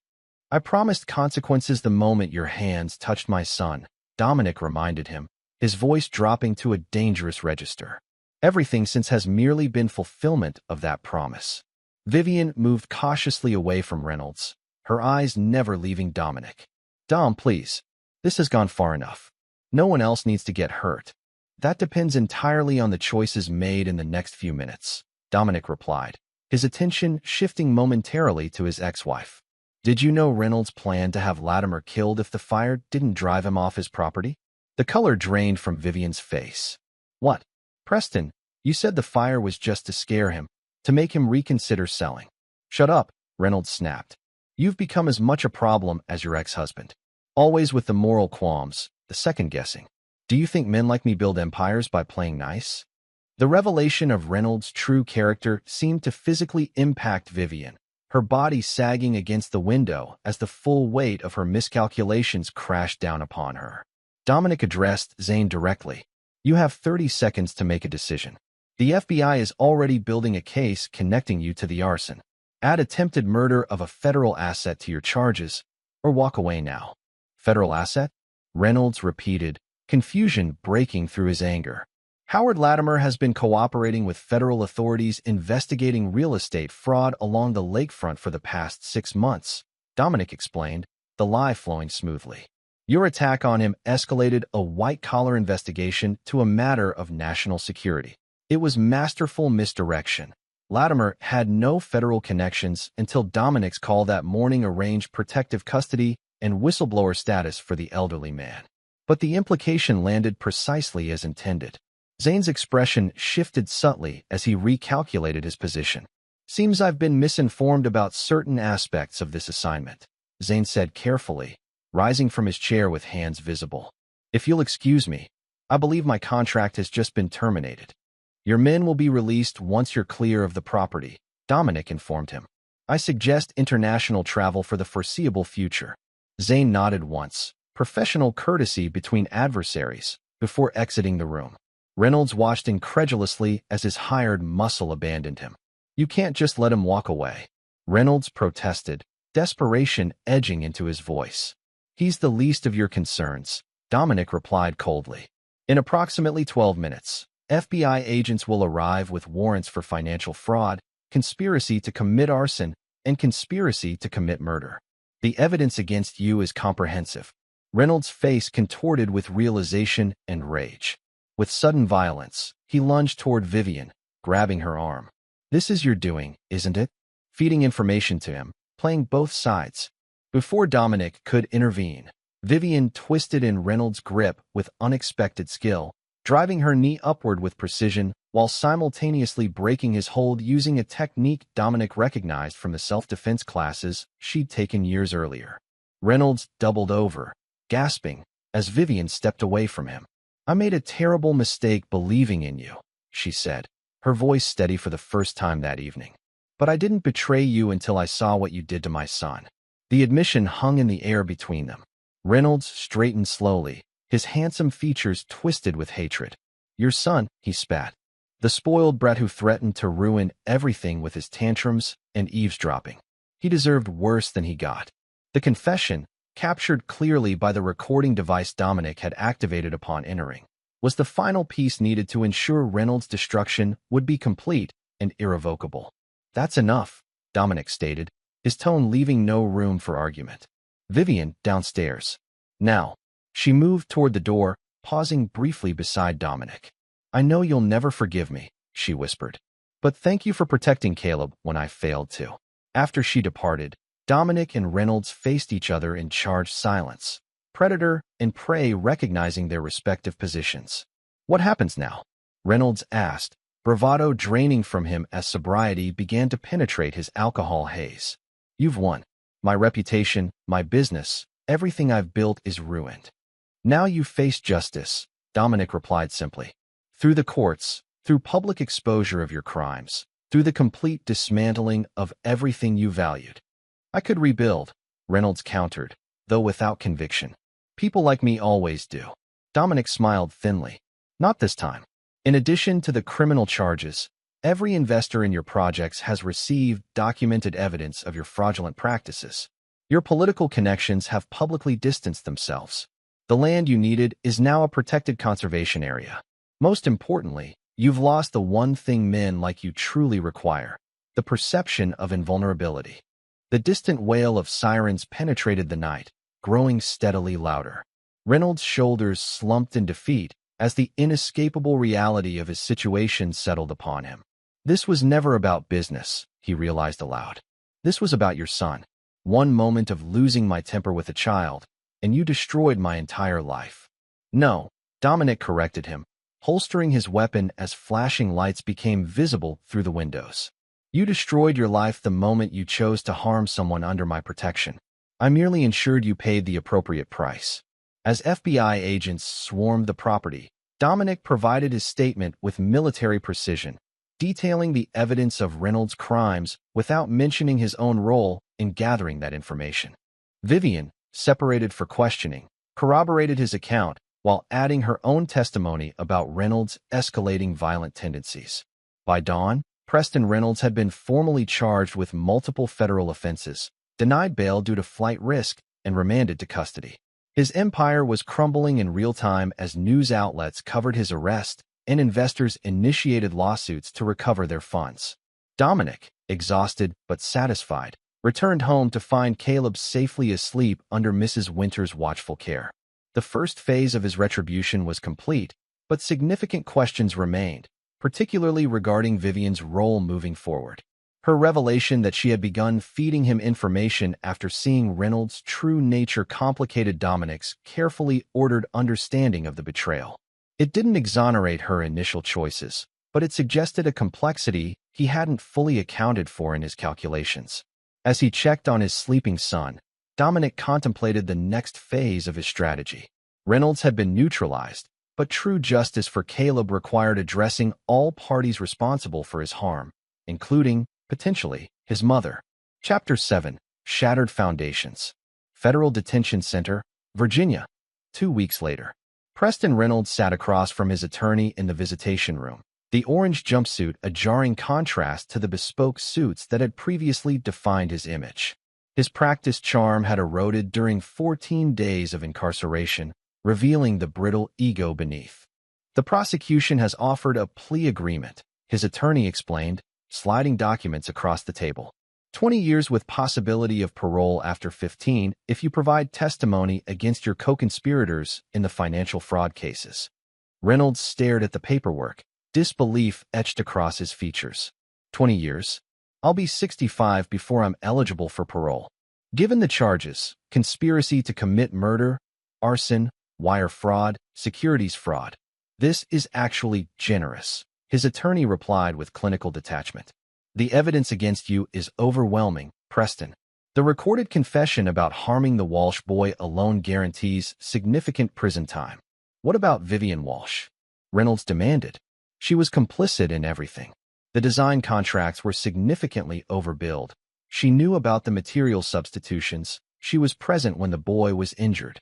"I promised consequences the moment your hands touched my son," Dominic reminded him, his voice dropping to a dangerous register. "Everything since has merely been fulfillment of that promise." Vivian moved cautiously away from Reynolds, her eyes never leaving Dominic. "Dom, please. This has gone far enough. No one else needs to get hurt." "That depends entirely on the choices made in the next few minutes," Dominic replied, his attention shifting momentarily to his ex-wife. "Did you know Reynolds planned to have Latimer killed if the fire didn't drive him off his property?" The color drained from Vivian's face. "What? Preston, you said the fire was just to scare him, to make him reconsider selling." Shut up, Reynolds snapped. You've become as much a problem as your ex-husband. Always with the moral qualms, the second-guessing. Do you think men like me build empires by playing nice? The revelation of Reynolds' true character seemed to physically impact Vivian, her body sagging against the window as the full weight of her miscalculations crashed down upon her. Dominic addressed Zane directly. You have 30 seconds to make a decision. The FBI is already building a case connecting you to the arson. Add attempted murder of a federal asset to your charges, or walk away now. Federal asset? Reynolds repeated, confusion breaking through his anger. Howard Latimer has been cooperating with federal authorities investigating real estate fraud along the lakefront for the past 6 months, Dominic explained, the lie flowing smoothly. Your attack on him escalated a white-collar investigation to a matter of national security. It was masterful misdirection. Latimer had no federal connections until Dominic's call that morning arranged protective custody and whistleblower status for the elderly man. But the implication landed precisely as intended. Zane's expression shifted subtly as he recalculated his position. Seems I've been misinformed about certain aspects of this assignment, Zane said carefully, rising from his chair with hands visible. If you'll excuse me, I believe my contract has just been terminated. Your men will be released once you're clear of the property, Dominic informed him. I suggest international travel for the foreseeable future. Zane nodded once, professional courtesy between adversaries, before exiting the room. Reynolds watched incredulously as his hired muscle abandoned him. You can't just let him walk away. Reynolds protested, desperation edging into his voice. He's the least of your concerns, Dominic replied coldly. In approximately 12 minutes, FBI agents will arrive with warrants for financial fraud, conspiracy to commit arson, and conspiracy to commit murder. The evidence against you is comprehensive. Reynolds' face contorted with realization and rage. With sudden violence, he lunged toward Vivian, grabbing her arm. This is your doing, isn't it? Feeding information to him, playing both sides. Before Dominic could intervene, Vivian twisted in Reynolds' grip with unexpected skill, driving her knee upward with precision while simultaneously breaking his hold using a technique Dominic recognized from the self-defense classes she'd taken years earlier. Reynolds doubled over, gasping, as Vivian stepped away from him. I made a terrible mistake believing in you, she said, her voice steady for the first time that evening. But I didn't betray you until I saw what you did to my son. The admission hung in the air between them. Reynolds straightened slowly, his handsome features twisted with hatred. Your son, he spat. The spoiled brat who threatened to ruin everything with his tantrums and eavesdropping. He deserved worse than he got. The confession, captured clearly by the recording device Dominic had activated upon entering, was the final piece needed to ensure Reynolds' destruction would be complete and irrevocable. That's enough, Dominic stated, his tone leaving no room for argument. Vivian, downstairs. Now. She moved toward the door, pausing briefly beside Dominic. I know you'll never forgive me, she whispered. But thank you for protecting Caleb when I failed to. After she departed, Dominic and Reynolds faced each other in charged silence, predator and prey recognizing their respective positions. What happens now? Reynolds asked, bravado draining from him as sobriety began to penetrate his alcohol haze. You've won. My reputation, my business, everything I've built is ruined. Now you face justice, Dominic replied simply. Through the courts, through public exposure of your crimes, through the complete dismantling of everything you valued. I could rebuild, Reynolds countered, though without conviction. People like me always do. Dominic smiled thinly. Not this time. In addition to the criminal charges, every investor in your projects has received documented evidence of your fraudulent practices. Your political connections have publicly distanced themselves. The land you needed is now a protected conservation area. Most importantly, you've lost the one thing men like you truly require, the perception of invulnerability. The distant wail of sirens penetrated the night, growing steadily louder. Reynolds' shoulders slumped in defeat as the inescapable reality of his situation settled upon him. This was never about business, he realized aloud. This was about your son. One moment of losing my temper with a child, and you destroyed my entire life. No, Dominic corrected him, holstering his weapon as flashing lights became visible through the windows. You destroyed your life the moment you chose to harm someone under my protection. I merely ensured you paid the appropriate price. As FBI agents swarmed the property, Dominic provided his statement with military precision, detailing the evidence of Reynolds' crimes without mentioning his own role in gathering that information. Vivian, separated for questioning, corroborated his account while adding her own testimony about Reynolds' escalating violent tendencies. By dawn, Preston Reynolds had been formally charged with multiple federal offenses, denied bail due to flight risk, and remanded to custody. His empire was crumbling in real time as news outlets covered his arrest and investors initiated lawsuits to recover their funds. Dominic, exhausted but satisfied, returned home to find Caleb safely asleep under Mrs. Winter's watchful care. The first phase of his retribution was complete, but significant questions remained, particularly regarding Vivian's role moving forward. Her revelation that she had begun feeding him information after seeing Reynolds' true nature complicated Dominic's carefully ordered understanding of the betrayal. It didn't exonerate her initial choices, but it suggested a complexity he hadn't fully accounted for in his calculations. As he checked on his sleeping son, Dominic contemplated the next phase of his strategy. Reynolds had been neutralized, but true justice for Caleb required addressing all parties responsible for his harm, including, potentially, his mother. Chapter 7. Shattered Foundations. Federal Detention Center, Virginia. 2 weeks later. Preston Reynolds sat across from his attorney in the visitation room, the orange jumpsuit a jarring contrast to the bespoke suits that had previously defined his image. His practiced charm had eroded during 14 days of incarceration, revealing the brittle ego beneath. The prosecution has offered a plea agreement, his attorney explained, sliding documents across the table. 20 years with possibility of parole after 15 if you provide testimony against your co-conspirators in the financial fraud cases. Reynolds stared at the paperwork, disbelief etched across his features. 20 years? I'll be 65 before I'm eligible for parole. Given the charges, conspiracy to commit murder, arson, wire fraud, securities fraud. This is actually generous, his attorney replied with clinical detachment. The evidence against you is overwhelming, Preston. The recorded confession about harming the Walsh boy alone guarantees significant prison time. What about Vivian Walsh? Reynolds demanded. She was complicit in everything. The design contracts were significantly overbilled. She knew about the material substitutions. She was present when the boy was injured.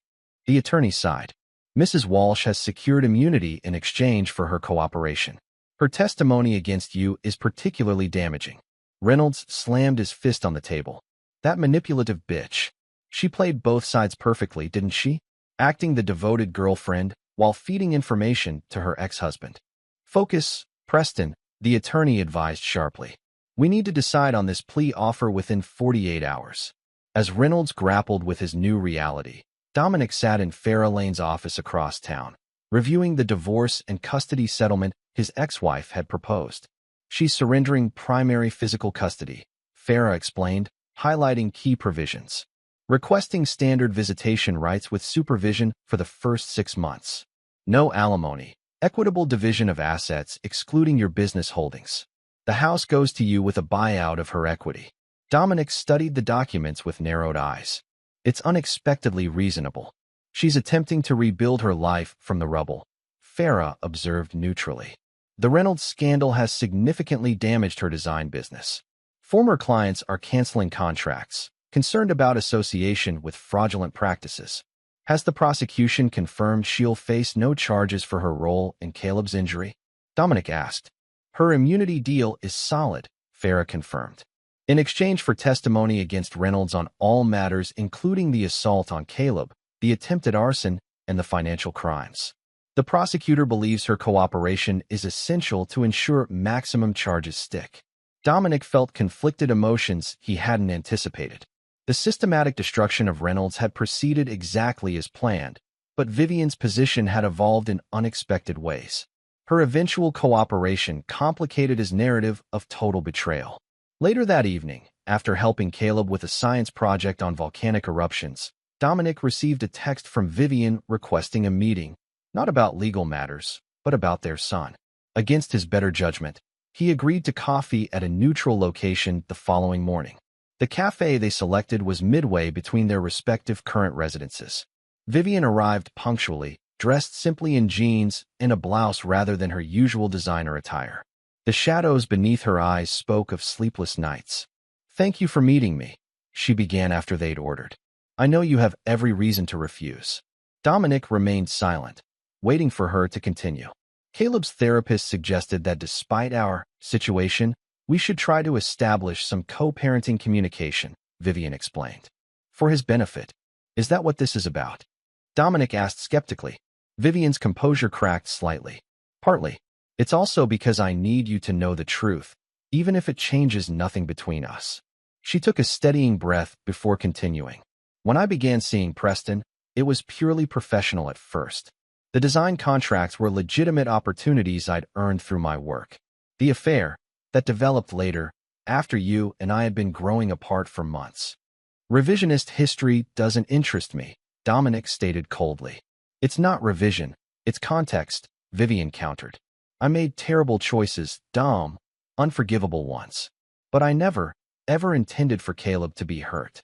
The attorney sighed. Mrs. Walsh has secured immunity in exchange for her cooperation. Her testimony against you is particularly damaging. Reynolds slammed his fist on the table. That manipulative bitch. She played both sides perfectly, didn't she? Acting the devoted girlfriend while feeding information to her ex-husband. Focus, Preston, the attorney advised sharply. We need to decide on this plea offer within 48 hours. As Reynolds grappled with his new reality, Dominic sat in Farah Lane's office across town, reviewing the divorce and custody settlement his ex-wife had proposed. She's surrendering primary physical custody, Farah explained, highlighting key provisions. Requesting standard visitation rights with supervision for the first 6 months. No alimony. Equitable division of assets excluding your business holdings. The house goes to you with a buyout of her equity. Dominic studied the documents with narrowed eyes. It's unexpectedly reasonable. She's attempting to rebuild her life from the rubble, Farah observed neutrally. The Reynolds scandal has significantly damaged her design business. Former clients are canceling contracts, concerned about association with fraudulent practices. Has the prosecution confirmed she'll face no charges for her role in Caleb's injury? Dominic asked. Her immunity deal is solid, Farah confirmed. In exchange for testimony against Reynolds on all matters including the assault on Caleb, the attempted arson, and the financial crimes. The prosecutor believes her cooperation is essential to ensure maximum charges stick. Dominic felt conflicted emotions he hadn't anticipated. The systematic destruction of Reynolds had proceeded exactly as planned, but Vivian's position had evolved in unexpected ways. Her eventual cooperation complicated his narrative of total betrayal. Later that evening, after helping Caleb with a science project on volcanic eruptions, Dominic received a text from Vivian requesting a meeting, not about legal matters, but about their son. Against his better judgment, He agreed to coffee at a neutral location the following morning. The cafe they selected was midway between their respective current residences. Vivian arrived punctually, dressed simply in jeans and a blouse rather than her usual designer attire. The shadows beneath her eyes spoke of sleepless nights. "Thank you for meeting me," she began after they'd ordered. "I know you have every reason to refuse." Dominic remained silent, waiting for her to continue. "Caleb's therapist suggested that despite our situation, we should try to establish some co-parenting communication," Vivian explained. "For his benefit. Is that what this is about?" Dominic asked skeptically. Vivian's composure cracked slightly. "Partly. It's also because I need you to know the truth, even if it changes nothing between us." She took a steadying breath before continuing. "When I began seeing Preston, it was purely professional at first. The design contracts were legitimate opportunities I'd earned through my work. The affair, that developed later, after you and I had been growing apart for months. Revisionist history doesn't interest me," Dominic stated coldly. "It's not revision, it's context," Vivian countered. "I made terrible choices, dumb, unforgivable ones. But I never, ever intended for Caleb to be hurt.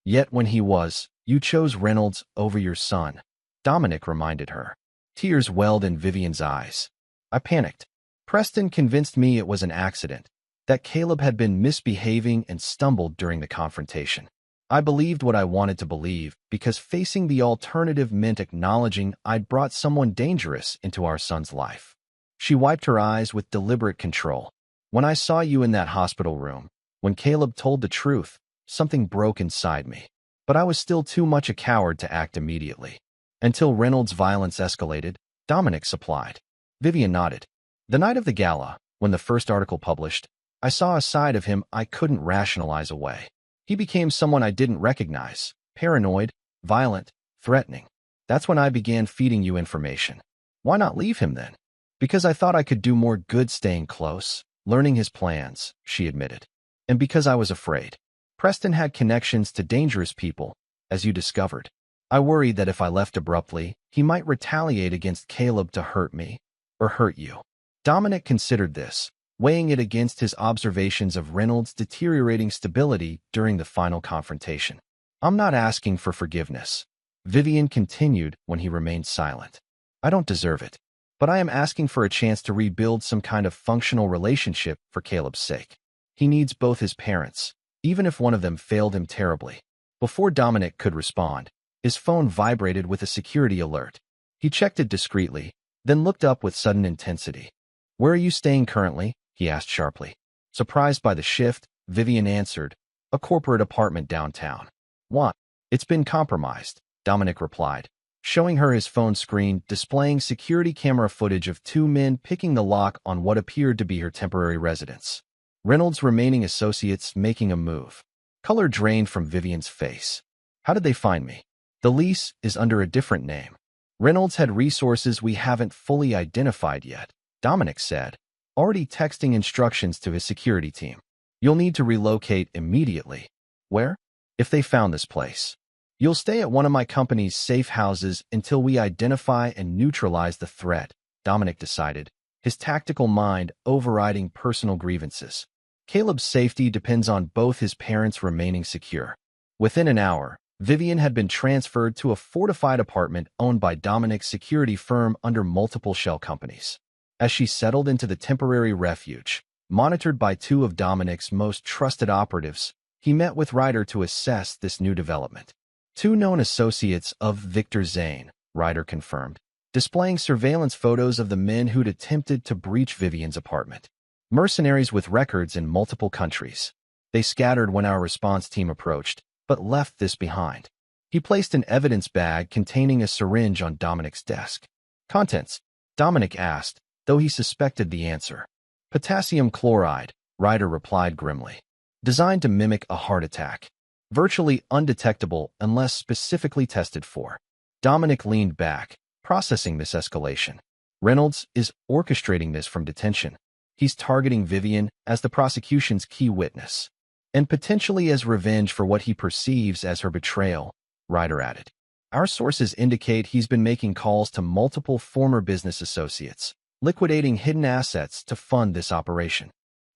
Yet when he was, you chose Reynolds over your son," Dominic reminded her. Tears welled in Vivian's eyes. "I panicked. Preston convinced me it was an accident, that Caleb had been misbehaving and stumbled during the confrontation. I believed what I wanted to believe because facing the alternative meant acknowledging I'd brought someone dangerous into our son's life." She wiped her eyes with deliberate control. "When I saw you in that hospital room, when Caleb told the truth, something broke inside me. But I was still too much a coward to act immediately. Until Reynolds' violence escalated," Dominic supplied. Vivian nodded. "The night of the gala, when the first article published, I saw a side of him I couldn't rationalize away. He became someone I didn't recognize, paranoid, violent, threatening. That's when I began feeding you information. Why not leave him then?" "Because I thought I could do more good staying close, learning his plans," she admitted. "And because I was afraid. Preston had connections to dangerous people, as you discovered. I worried that if I left abruptly, he might retaliate against Caleb to hurt me, or hurt you." Dominic considered this, weighing it against his observations of Reynolds' deteriorating stability during the final confrontation. "I'm not asking for forgiveness," Vivian continued when he remained silent. "I don't deserve it. But I am asking for a chance to rebuild some kind of functional relationship for Caleb's sake. He needs both his parents, even if one of them failed him terribly." Before Dominic could respond, his phone vibrated with a security alert. He checked it discreetly, then looked up with sudden intensity. "Where are you staying currently?" he asked sharply. Surprised by the shift, Vivian answered, "A corporate apartment downtown." "What?" "It's been compromised," Dominic replied, showing her his phone screen displaying security camera footage of two men picking the lock on what appeared to be her temporary residence. Reynolds' remaining associates making a move. Color drained from Vivian's face. "How did they find me?" "The lease is under a different name. Reynolds had resources we haven't fully identified yet," Dominic said, already texting instructions to his security team. "You'll need to relocate immediately." "Where?" "If they found this place. You'll stay at one of my company's safe houses until we identify and neutralize the threat," Dominic decided, his tactical mind overriding personal grievances. Caleb's safety depends on both his parents remaining secure. Within an hour, Vivian had been transferred to a fortified apartment owned by Dominic's security firm under multiple shell companies. As she settled into the temporary refuge, monitored by two of Dominic's most trusted operatives, he met with Ryder to assess this new development. Two known associates of Victor Zane, Ryder confirmed, displaying surveillance photos of the men who'd attempted to breach Vivian's apartment. Mercenaries with records in multiple countries. They scattered when our response team approached, but left this behind. He placed an evidence bag containing a syringe on Dominic's desk. "Contents?" Dominic asked, though he suspected the answer. "Potassium chloride," Ryder replied grimly. "Designed to mimic a heart attack. Virtually undetectable unless specifically tested for." Dominic leaned back, processing this escalation. Reynolds is orchestrating this from detention. He's targeting Vivian as the prosecution's key witness, and potentially as revenge for what he perceives as her betrayal, Ryder added. "Our sources indicate he's been making calls to multiple former business associates, liquidating hidden assets to fund this operation.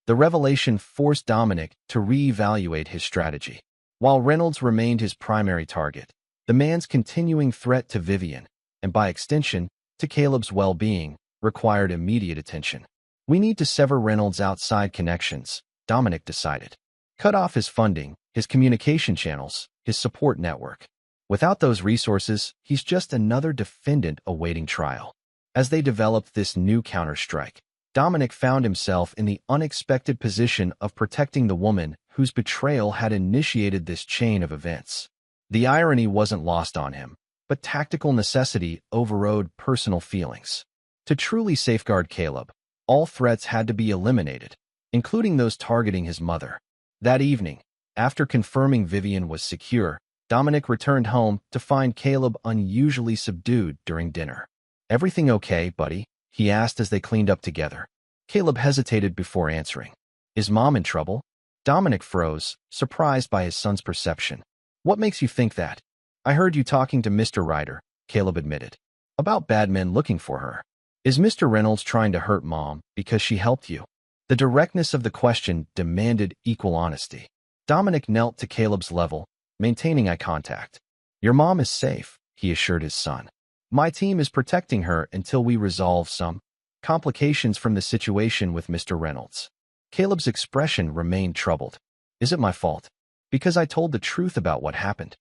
The revelation forced Dominic to reevaluate his strategy. While Reynolds remained his primary target, the man's continuing threat to Vivian, and by extension, to Caleb's well-being, required immediate attention. We need to sever Reynolds' outside connections, Dominic decided. Cut off his funding, his communication channels, his support network. Without those resources, he's just another defendant awaiting trial. As they developed this new counterstrike, Dominic found himself in the unexpected position of protecting the woman whose betrayal had initiated this chain of events. The irony wasn't lost on him, but tactical necessity overrode personal feelings. To truly safeguard Caleb, all threats had to be eliminated, including those targeting his mother. That evening, after confirming Vivian was secure, Dominic returned home to find Caleb unusually subdued during dinner. "Everything okay, buddy?" he asked as they cleaned up together. Caleb hesitated before answering. "Is Mom in trouble?" Dominic froze, surprised by his son's perception. "What makes you think that?" "I heard you talking to Mr. Ryder," Caleb admitted. "About bad men looking for her. Is Mr. Reynolds trying to hurt Mom because she helped you?" The directness of the question demanded equal honesty. Dominic knelt to Caleb's level, maintaining eye contact. "Your mom is safe," he assured his son. "My team is protecting her until we resolve some complications from the situation with Mr. Reynolds." Caleb's expression remained troubled. "Is it my fault? Because I told the truth about what happened?"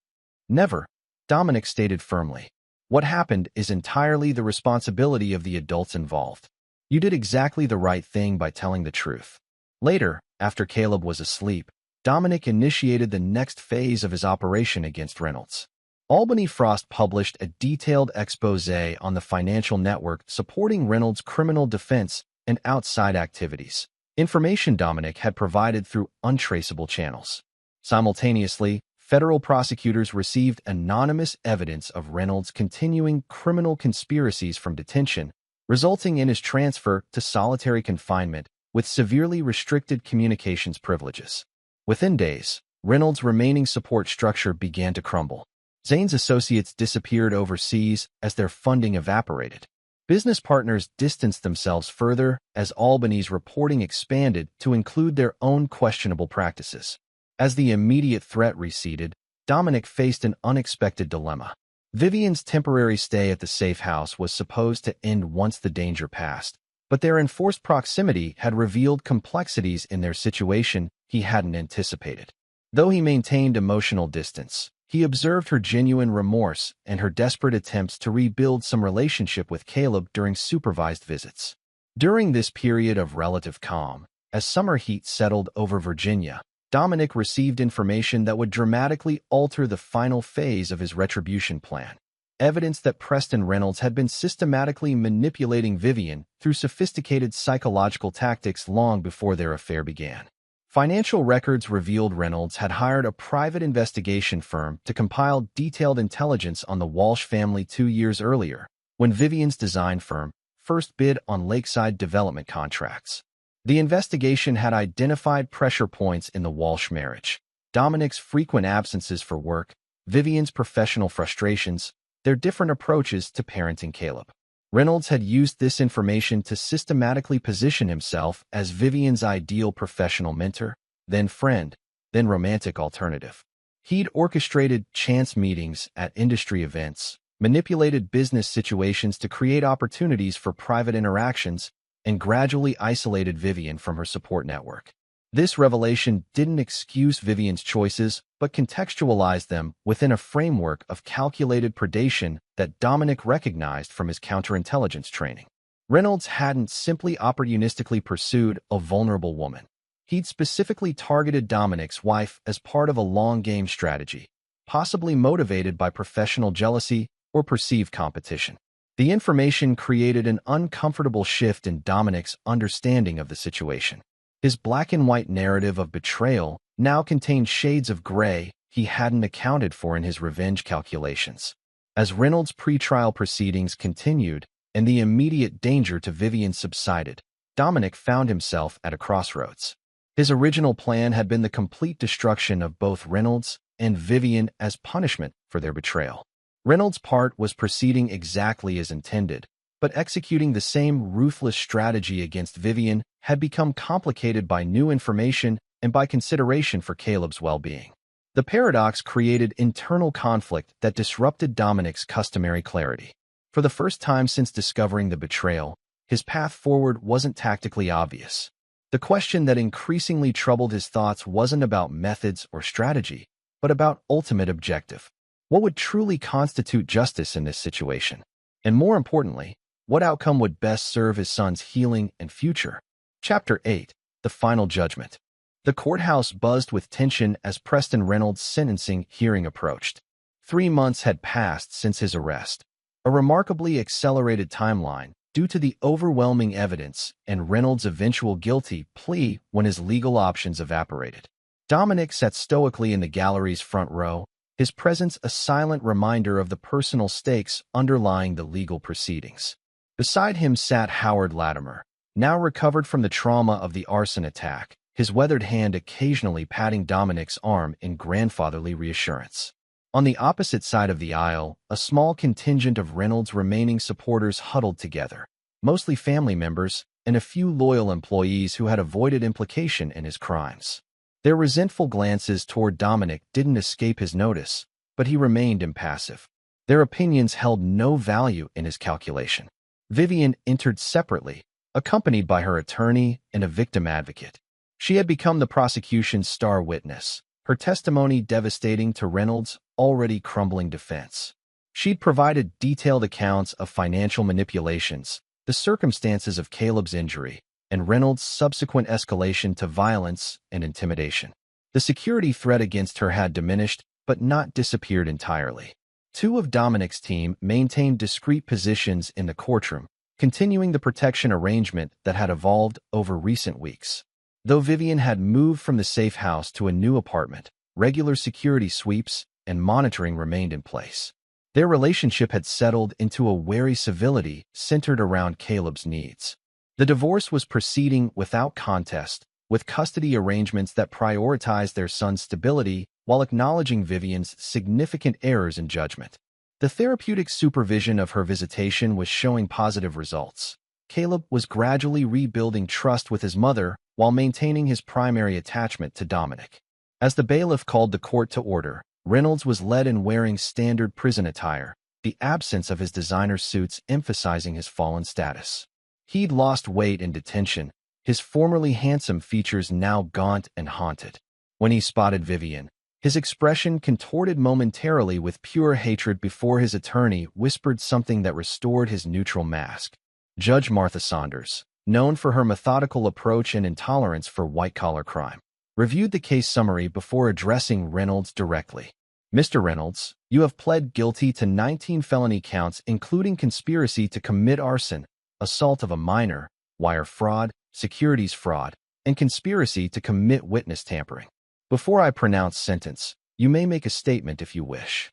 "Never," Dominic stated firmly. "What happened is entirely the responsibility of the adults involved. You did exactly the right thing by telling the truth." Later, after Caleb was asleep, Dominic initiated the next phase of his operation against Reynolds. Albany Frost published a detailed exposé on the financial network supporting Reynolds' criminal defense and outside activities, information Dominic had provided through untraceable channels. Simultaneously, federal prosecutors received anonymous evidence of Reynolds' continuing criminal conspiracies from detention, resulting in his transfer to solitary confinement with severely restricted communications privileges. Within days, Reynolds' remaining support structure began to crumble. Zane's associates disappeared overseas as their funding evaporated. Business partners distanced themselves further as Albany's reporting expanded to include their own questionable practices. As the immediate threat receded, Dominic faced an unexpected dilemma. Vivian's temporary stay at the safe house was supposed to end once the danger passed, but their enforced proximity had revealed complexities in their situation he hadn't anticipated. Though he maintained emotional distance, he observed her genuine remorse and her desperate attempts to rebuild some relationship with Caleb during supervised visits. During this period of relative calm, as summer heat settled over Virginia, Dominic received information that would dramatically alter the final phase of his retribution plan. Evidence that Preston Reynolds had been systematically manipulating Vivian through sophisticated psychological tactics long before their affair began. Financial records revealed Reynolds had hired a private investigation firm to compile detailed intelligence on the Walsh family 2 years earlier, when Vivian's design firm first bid on lakeside development contracts. The investigation had identified pressure points in the Walsh marriage: Dominic's frequent absences for work, Vivian's professional frustrations, their different approaches to parenting Caleb. Reynolds had used this information to systematically position himself as Vivian's ideal professional mentor, then friend, then romantic alternative. He'd orchestrated chance meetings at industry events, manipulated business situations to create opportunities for private interactions, and gradually isolated Vivian from her support network. This revelation didn't excuse Vivian's choices, but contextualized them within a framework of calculated predation that Dominic recognized from his counterintelligence training. Reynolds hadn't simply opportunistically pursued a vulnerable woman. He'd specifically targeted Dominic's wife as part of a long-game strategy, possibly motivated by professional jealousy or perceived competition. The information created an uncomfortable shift in Dominic's understanding of the situation. His black-and-white narrative of betrayal now contained shades of gray he hadn't accounted for in his revenge calculations. As Reynolds' pretrial proceedings continued and the immediate danger to Vivian subsided, Dominic found himself at a crossroads. His original plan had been the complete destruction of both Reynolds and Vivian as punishment for their betrayal. Reynolds' part was proceeding exactly as intended, But executing the same ruthless strategy against Vivian had become complicated by new information and by consideration for Caleb's well-being. The paradox created internal conflict that disrupted Dominic's customary clarity. For the first time since discovering the betrayal, his path forward wasn't tactically obvious. The question that increasingly troubled his thoughts wasn't about methods or strategy, but about ultimate objective. What would truly constitute justice in this situation? And more importantly, what outcome would best serve his son's healing and future? Chapter 8. The Final Judgment. The courthouse buzzed with tension as Preston Reynolds' sentencing hearing approached. 3 months had passed since his arrest, a remarkably accelerated timeline due to the overwhelming evidence and Reynolds' eventual guilty plea when his legal options evaporated. Dominic sat stoically in the gallery's front row, his presence a silent reminder of the personal stakes underlying the legal proceedings. Beside him sat Howard Latimer, now recovered from the trauma of the arson attack, his weathered hand occasionally patting Dominic's arm in grandfatherly reassurance. On the opposite side of the aisle, a small contingent of Reynolds' remaining supporters huddled together, mostly family members and a few loyal employees who had avoided implication in his crimes. Their resentful glances toward Dominic didn't escape his notice, but he remained impassive. Their opinions held no value in his calculation. Vivian entered separately, accompanied by her attorney and a victim advocate. She had become the prosecution's star witness, her testimony devastating to Reynolds' already crumbling defense. She'd provided detailed accounts of financial manipulations, the circumstances of Caleb's injury, and Reynolds' subsequent escalation to violence and intimidation. The security threat against her had diminished, but not disappeared entirely. 2 of Dominic's team maintained discreet positions in the courtroom, continuing the protection arrangement that had evolved over recent weeks. Though Vivian had moved from the safe house to a new apartment, regular security sweeps and monitoring remained in place. Their relationship had settled into a wary civility centered around Caleb's needs. The divorce was proceeding without contest, with custody arrangements that prioritized their son's stability while acknowledging Vivian's significant errors in judgment. The therapeutic supervision of her visitation was showing positive results. Caleb was gradually rebuilding trust with his mother while maintaining his primary attachment to Dominic. As the bailiff called the court to order, Reynolds was led in wearing standard prison attire, the absence of his designer suits emphasizing his fallen status. He'd lost weight in detention, his formerly handsome features now gaunt and haunted. When he spotted Vivian, his expression contorted momentarily with pure hatred before his attorney whispered something that restored his neutral mask. Judge Martha Saunders, known for her methodical approach and intolerance for white-collar crime, reviewed the case summary before addressing Reynolds directly. Mr. Reynolds, you have pled guilty to 19 felony counts including conspiracy to commit arson, assault of a minor, wire fraud, securities fraud, and conspiracy to commit witness tampering. Before I pronounce sentence, you may make a statement if you wish.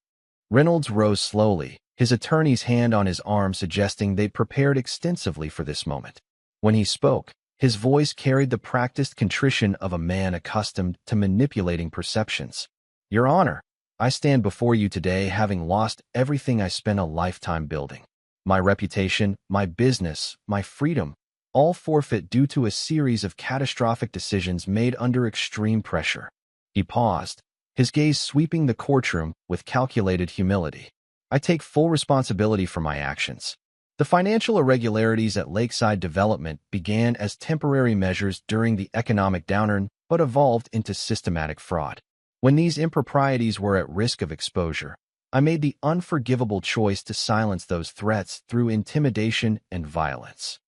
Reynolds rose slowly, his attorney's hand on his arm suggesting they'd prepared extensively for this moment. When he spoke, his voice carried the practiced contrition of a man accustomed to manipulating perceptions. Your Honor, I stand before you today having lost everything I spent a lifetime building. My reputation, my business, my freedom, all forfeit due to a series of catastrophic decisions made under extreme pressure. He paused, his gaze sweeping the courtroom with calculated humility. I take full responsibility for my actions. The financial irregularities at Lakeside Development began as temporary measures during the economic downturn but evolved into systematic fraud. When these improprieties were at risk of exposure, I made the unforgivable choice to silence those threats through intimidation and violence.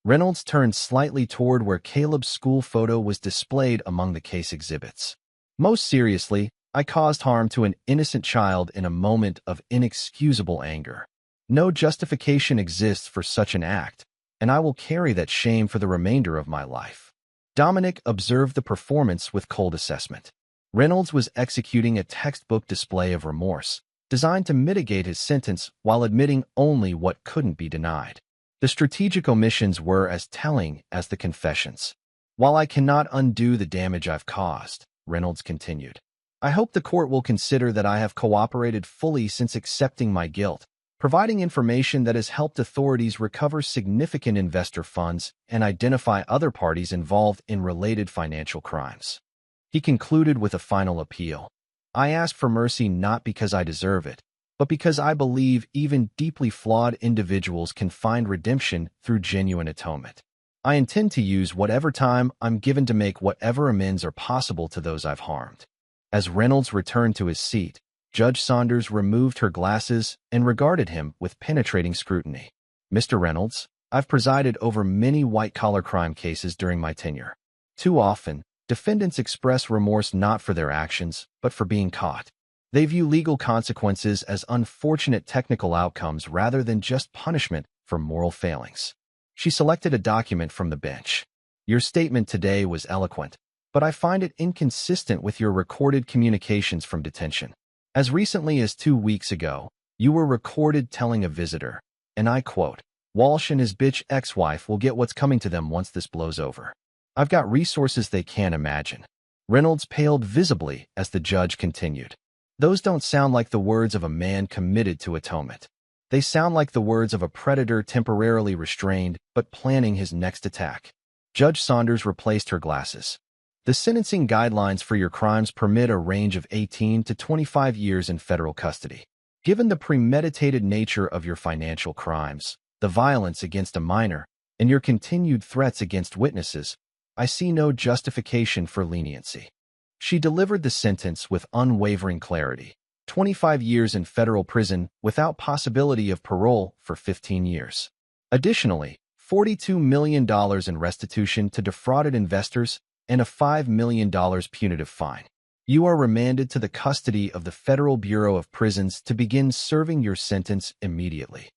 Reynolds turned slightly toward where Caleb's school photo was displayed among the case exhibits. Most seriously, I caused harm to an innocent child in a moment of inexcusable anger. No justification exists for such an act, and I will carry that shame for the remainder of my life. Dominic observed the performance with cold assessment. Reynolds was executing a textbook display of remorse, designed to mitigate his sentence while admitting only what couldn't be denied. The strategic omissions were as telling as the confessions. While I cannot undo the damage I've caused, Reynolds continued, I hope the court will consider that I have cooperated fully since accepting my guilt, providing information that has helped authorities recover significant investor funds and identify other parties involved in related financial crimes. He concluded with a final appeal. I ask for mercy not because I deserve it, but because I believe even deeply flawed individuals can find redemption through genuine atonement. I intend to use whatever time I'm given to make whatever amends are possible to those I've harmed. As Reynolds returned to his seat, Judge Saunders removed her glasses and regarded him with penetrating scrutiny. Mr. Reynolds, I've presided over many white-collar crime cases during my tenure. Too often, defendants express remorse not for their actions, but for being caught. They view legal consequences as unfortunate technical outcomes rather than just punishment for moral failings. She selected a document from the bench. Your statement today was eloquent, but I find it inconsistent with your recorded communications from detention. As recently as 2 weeks ago, you were recorded telling a visitor, and I quote, "Walsh and his bitch ex-wife will get what's coming to them once this blows over. I've got resources they can't imagine." Reynolds paled visibly as the judge continued. Those don't sound like the words of a man committed to atonement. They sound like the words of a predator temporarily restrained but planning his next attack. Judge Saunders replaced her glasses. The sentencing guidelines for your crimes permit a range of 18 to 25 years in federal custody. Given the premeditated nature of your financial crimes, the violence against a minor, and your continued threats against witnesses, I see no justification for leniency. She delivered the sentence with unwavering clarity. 25 years in federal prison without possibility of parole for 15 years. Additionally, $42 million in restitution to defrauded investors and a $5 million punitive fine. You are remanded to the custody of the Federal Bureau of Prisons to begin serving your sentence immediately.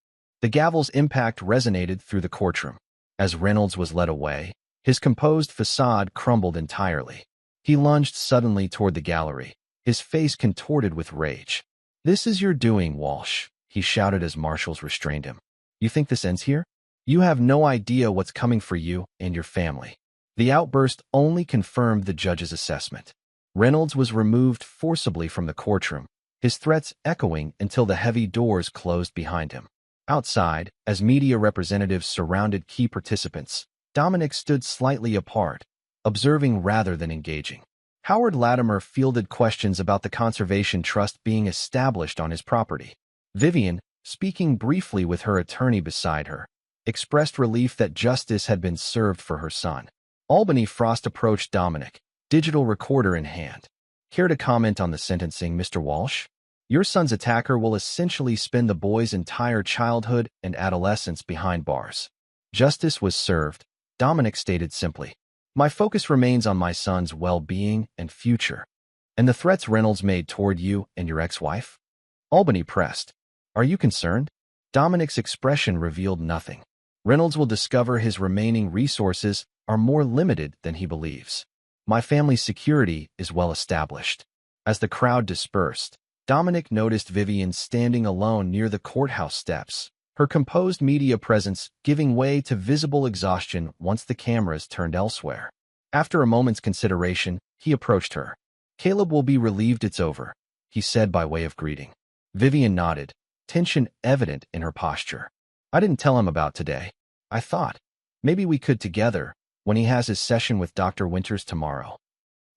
The gavel's impact resonated through the courtroom. As Reynolds was led away, his composed facade crumbled entirely. He lunged suddenly toward the gallery, his face contorted with rage. "This is your doing, Walsh," he shouted as marshals restrained him. "You think this ends here? You have no idea what's coming for you and your family." The outburst only confirmed the judge's assessment. Reynolds was removed forcibly from the courtroom, his threats echoing until the heavy doors closed behind him. Outside, as media representatives surrounded key participants, Dominic stood slightly apart, observing rather than engaging. Howard Latimer fielded questions about the conservation trust being established on his property. Vivian, speaking briefly with her attorney beside her, expressed relief that justice had been served for her son. Albany Frost approached Dominic, digital recorder in hand. "Care to comment on the sentencing, Mr. Walsh? Your son's attacker will essentially spend the boy's entire childhood and adolescence behind bars." Justice was served, Dominic stated simply. "My focus remains on my son's well-being and future." "And the threats Reynolds made toward you and your ex-wife?" Albany pressed. "Are you concerned?" Dominic's expression revealed nothing. "Reynolds will discover his remaining resources are more limited than he believes. My family's security is well established." As the crowd dispersed, Dominic noticed Vivian standing alone near the courthouse steps, her composed media presence giving way to visible exhaustion once the cameras turned elsewhere. After a moment's consideration, he approached her. "Caleb will be relieved it's over," he said by way of greeting. Vivian nodded, tension evident in her posture. "I didn't tell him about today. I thought, maybe we could together, when he has his session with Dr. Winters tomorrow."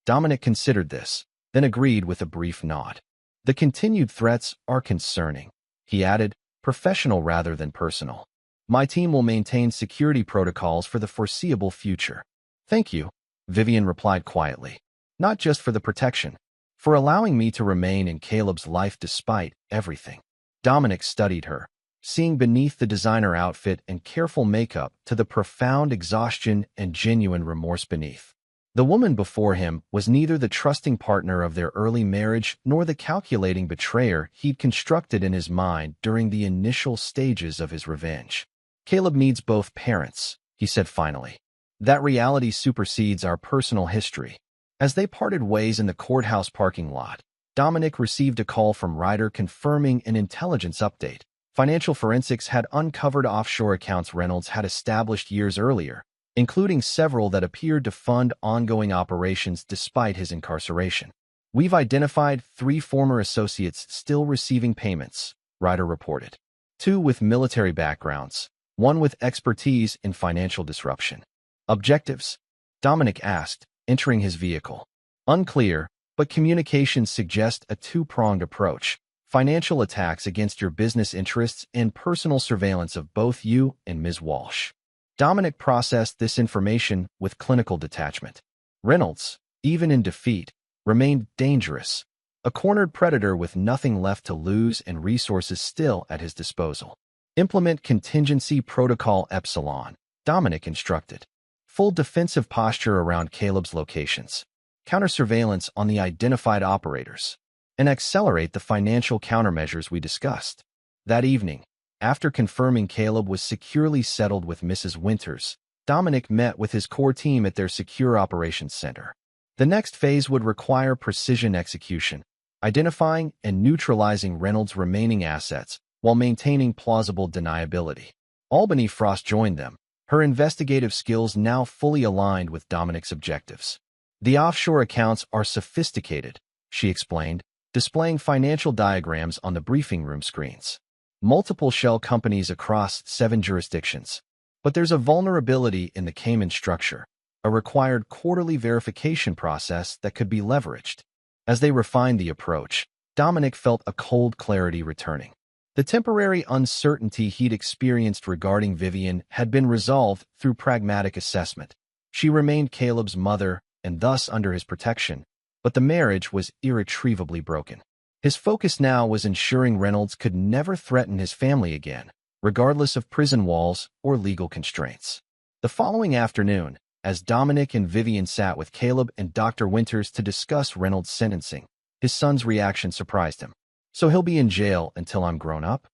Dominic considered this, then agreed with a brief nod. "The continued threats are concerning," he added, professional rather than personal. "My team will maintain security protocols for the foreseeable future." "Thank you," Vivian replied quietly. "Not just for the protection, for allowing me to remain in Caleb's life despite everything." Dominic studied her, seeing beneath the designer outfit and careful makeup to the profound exhaustion and genuine remorse beneath. The woman before him was neither the trusting partner of their early marriage nor the calculating betrayer he'd constructed in his mind during the initial stages of his revenge. "Caleb needs both parents," he said finally. "That reality supersedes our personal history." As they parted ways in the courthouse parking lot, Dominic received a call from Ryder confirming an intelligence update. Financial forensics had uncovered offshore accounts Reynolds had established years earlier, including several that appeared to fund ongoing operations despite his incarceration. "We've identified 3 former associates still receiving payments," Ryder reported. 2 with military backgrounds, 1 with expertise in financial disruption. Objectives? Dominic asked, entering his vehicle. Unclear, but communications suggest a two-pronged approach: financial attacks against your business interests and personal surveillance of both you and Ms. Walsh. Dominic processed this information with clinical detachment. Reynolds, even in defeat, remained dangerous, a cornered predator with nothing left to lose and resources still at his disposal. Implement contingency protocol Epsilon, Dominic instructed. Full defensive posture around Caleb's locations. Counter-surveillance on the identified operators. And accelerate the financial countermeasures we discussed. That evening, after confirming Caleb was securely settled with Mrs. Winters, Dominic met with his core team at their secure operations center. The next phase would require precision execution, identifying and neutralizing Reynolds' remaining assets while maintaining plausible deniability. Albany Frost joined them, her investigative skills now fully aligned with Dominic's objectives. The offshore accounts are sophisticated, she explained, displaying financial diagrams on the briefing room screens. Multiple shell companies across 7 jurisdictions. But there's a vulnerability in the Cayman structure, a required quarterly verification process that could be leveraged. As they refined the approach, Dominic felt a cold clarity returning. The temporary uncertainty he'd experienced regarding Vivian had been resolved through pragmatic assessment. She remained Caleb's mother and thus under his protection, but the marriage was irretrievably broken. His focus now was ensuring Reynolds could never threaten his family again, regardless of prison walls or legal constraints. The following afternoon, as Dominic and Vivian sat with Caleb and Dr. Winters to discuss Reynolds' sentencing, his son's reaction surprised him. "So he'll be in jail until I'm grown up?"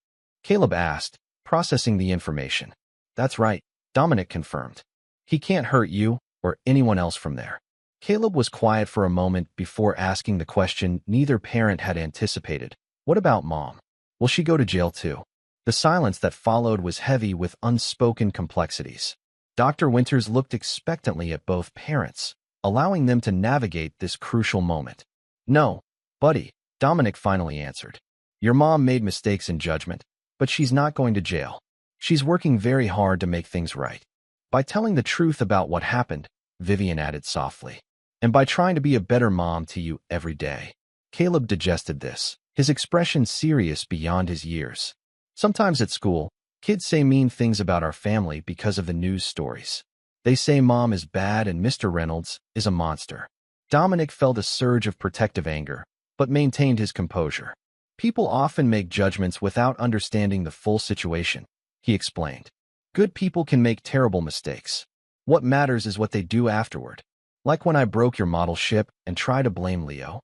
Caleb asked, processing the information. "That's right," Dominic confirmed. "He can't hurt you or anyone else from there." Caleb was quiet for a moment before asking the question neither parent had anticipated. "What about Mom? Will she go to jail too?" The silence that followed was heavy with unspoken complexities. Dr. Winters looked expectantly at both parents, allowing them to navigate this crucial moment. "No, buddy," Dominic finally answered. "Your mom made mistakes in judgment, but she's not going to jail. She's working very hard to make things right. By telling the truth about what happened," Vivian added softly, "and by trying to be a better mom to you every day." Caleb digested this, his expression serious beyond his years. "Sometimes at school, kids say mean things about our family because of the news stories. They say Mom is bad and Mr. Reynolds is a monster." Dominic felt a surge of protective anger, but maintained his composure. "People often make judgments without understanding the full situation," he explained. "Good people can make terrible mistakes. What matters is what they do afterward. Like when I broke your model ship and tried to blame Leo?"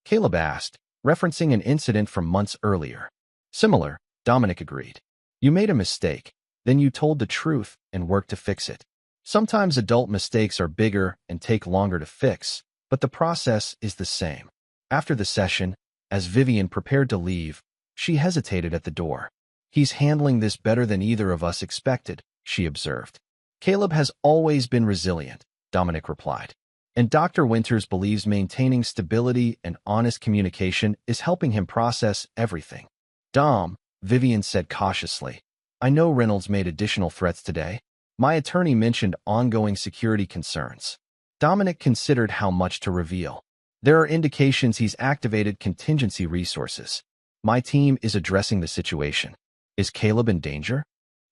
Caleb asked, referencing an incident from months earlier. "Similar," Dominic agreed. "You made a mistake, then you told the truth and worked to fix it. Sometimes adult mistakes are bigger and take longer to fix, but the process is the same." After the session, as Vivian prepared to leave, she hesitated at the door. "He's handling this better than either of us expected," she observed. "Caleb has always been resilient," Dominic replied. "And Dr. Winters believes maintaining stability and honest communication is helping him process everything." "Dom," Vivian said cautiously, "I know Reynolds made additional threats today. My attorney mentioned ongoing security concerns." Dominic considered how much to reveal. "There are indications he's activated contingency resources. My team is addressing the situation." "Is Caleb in danger?"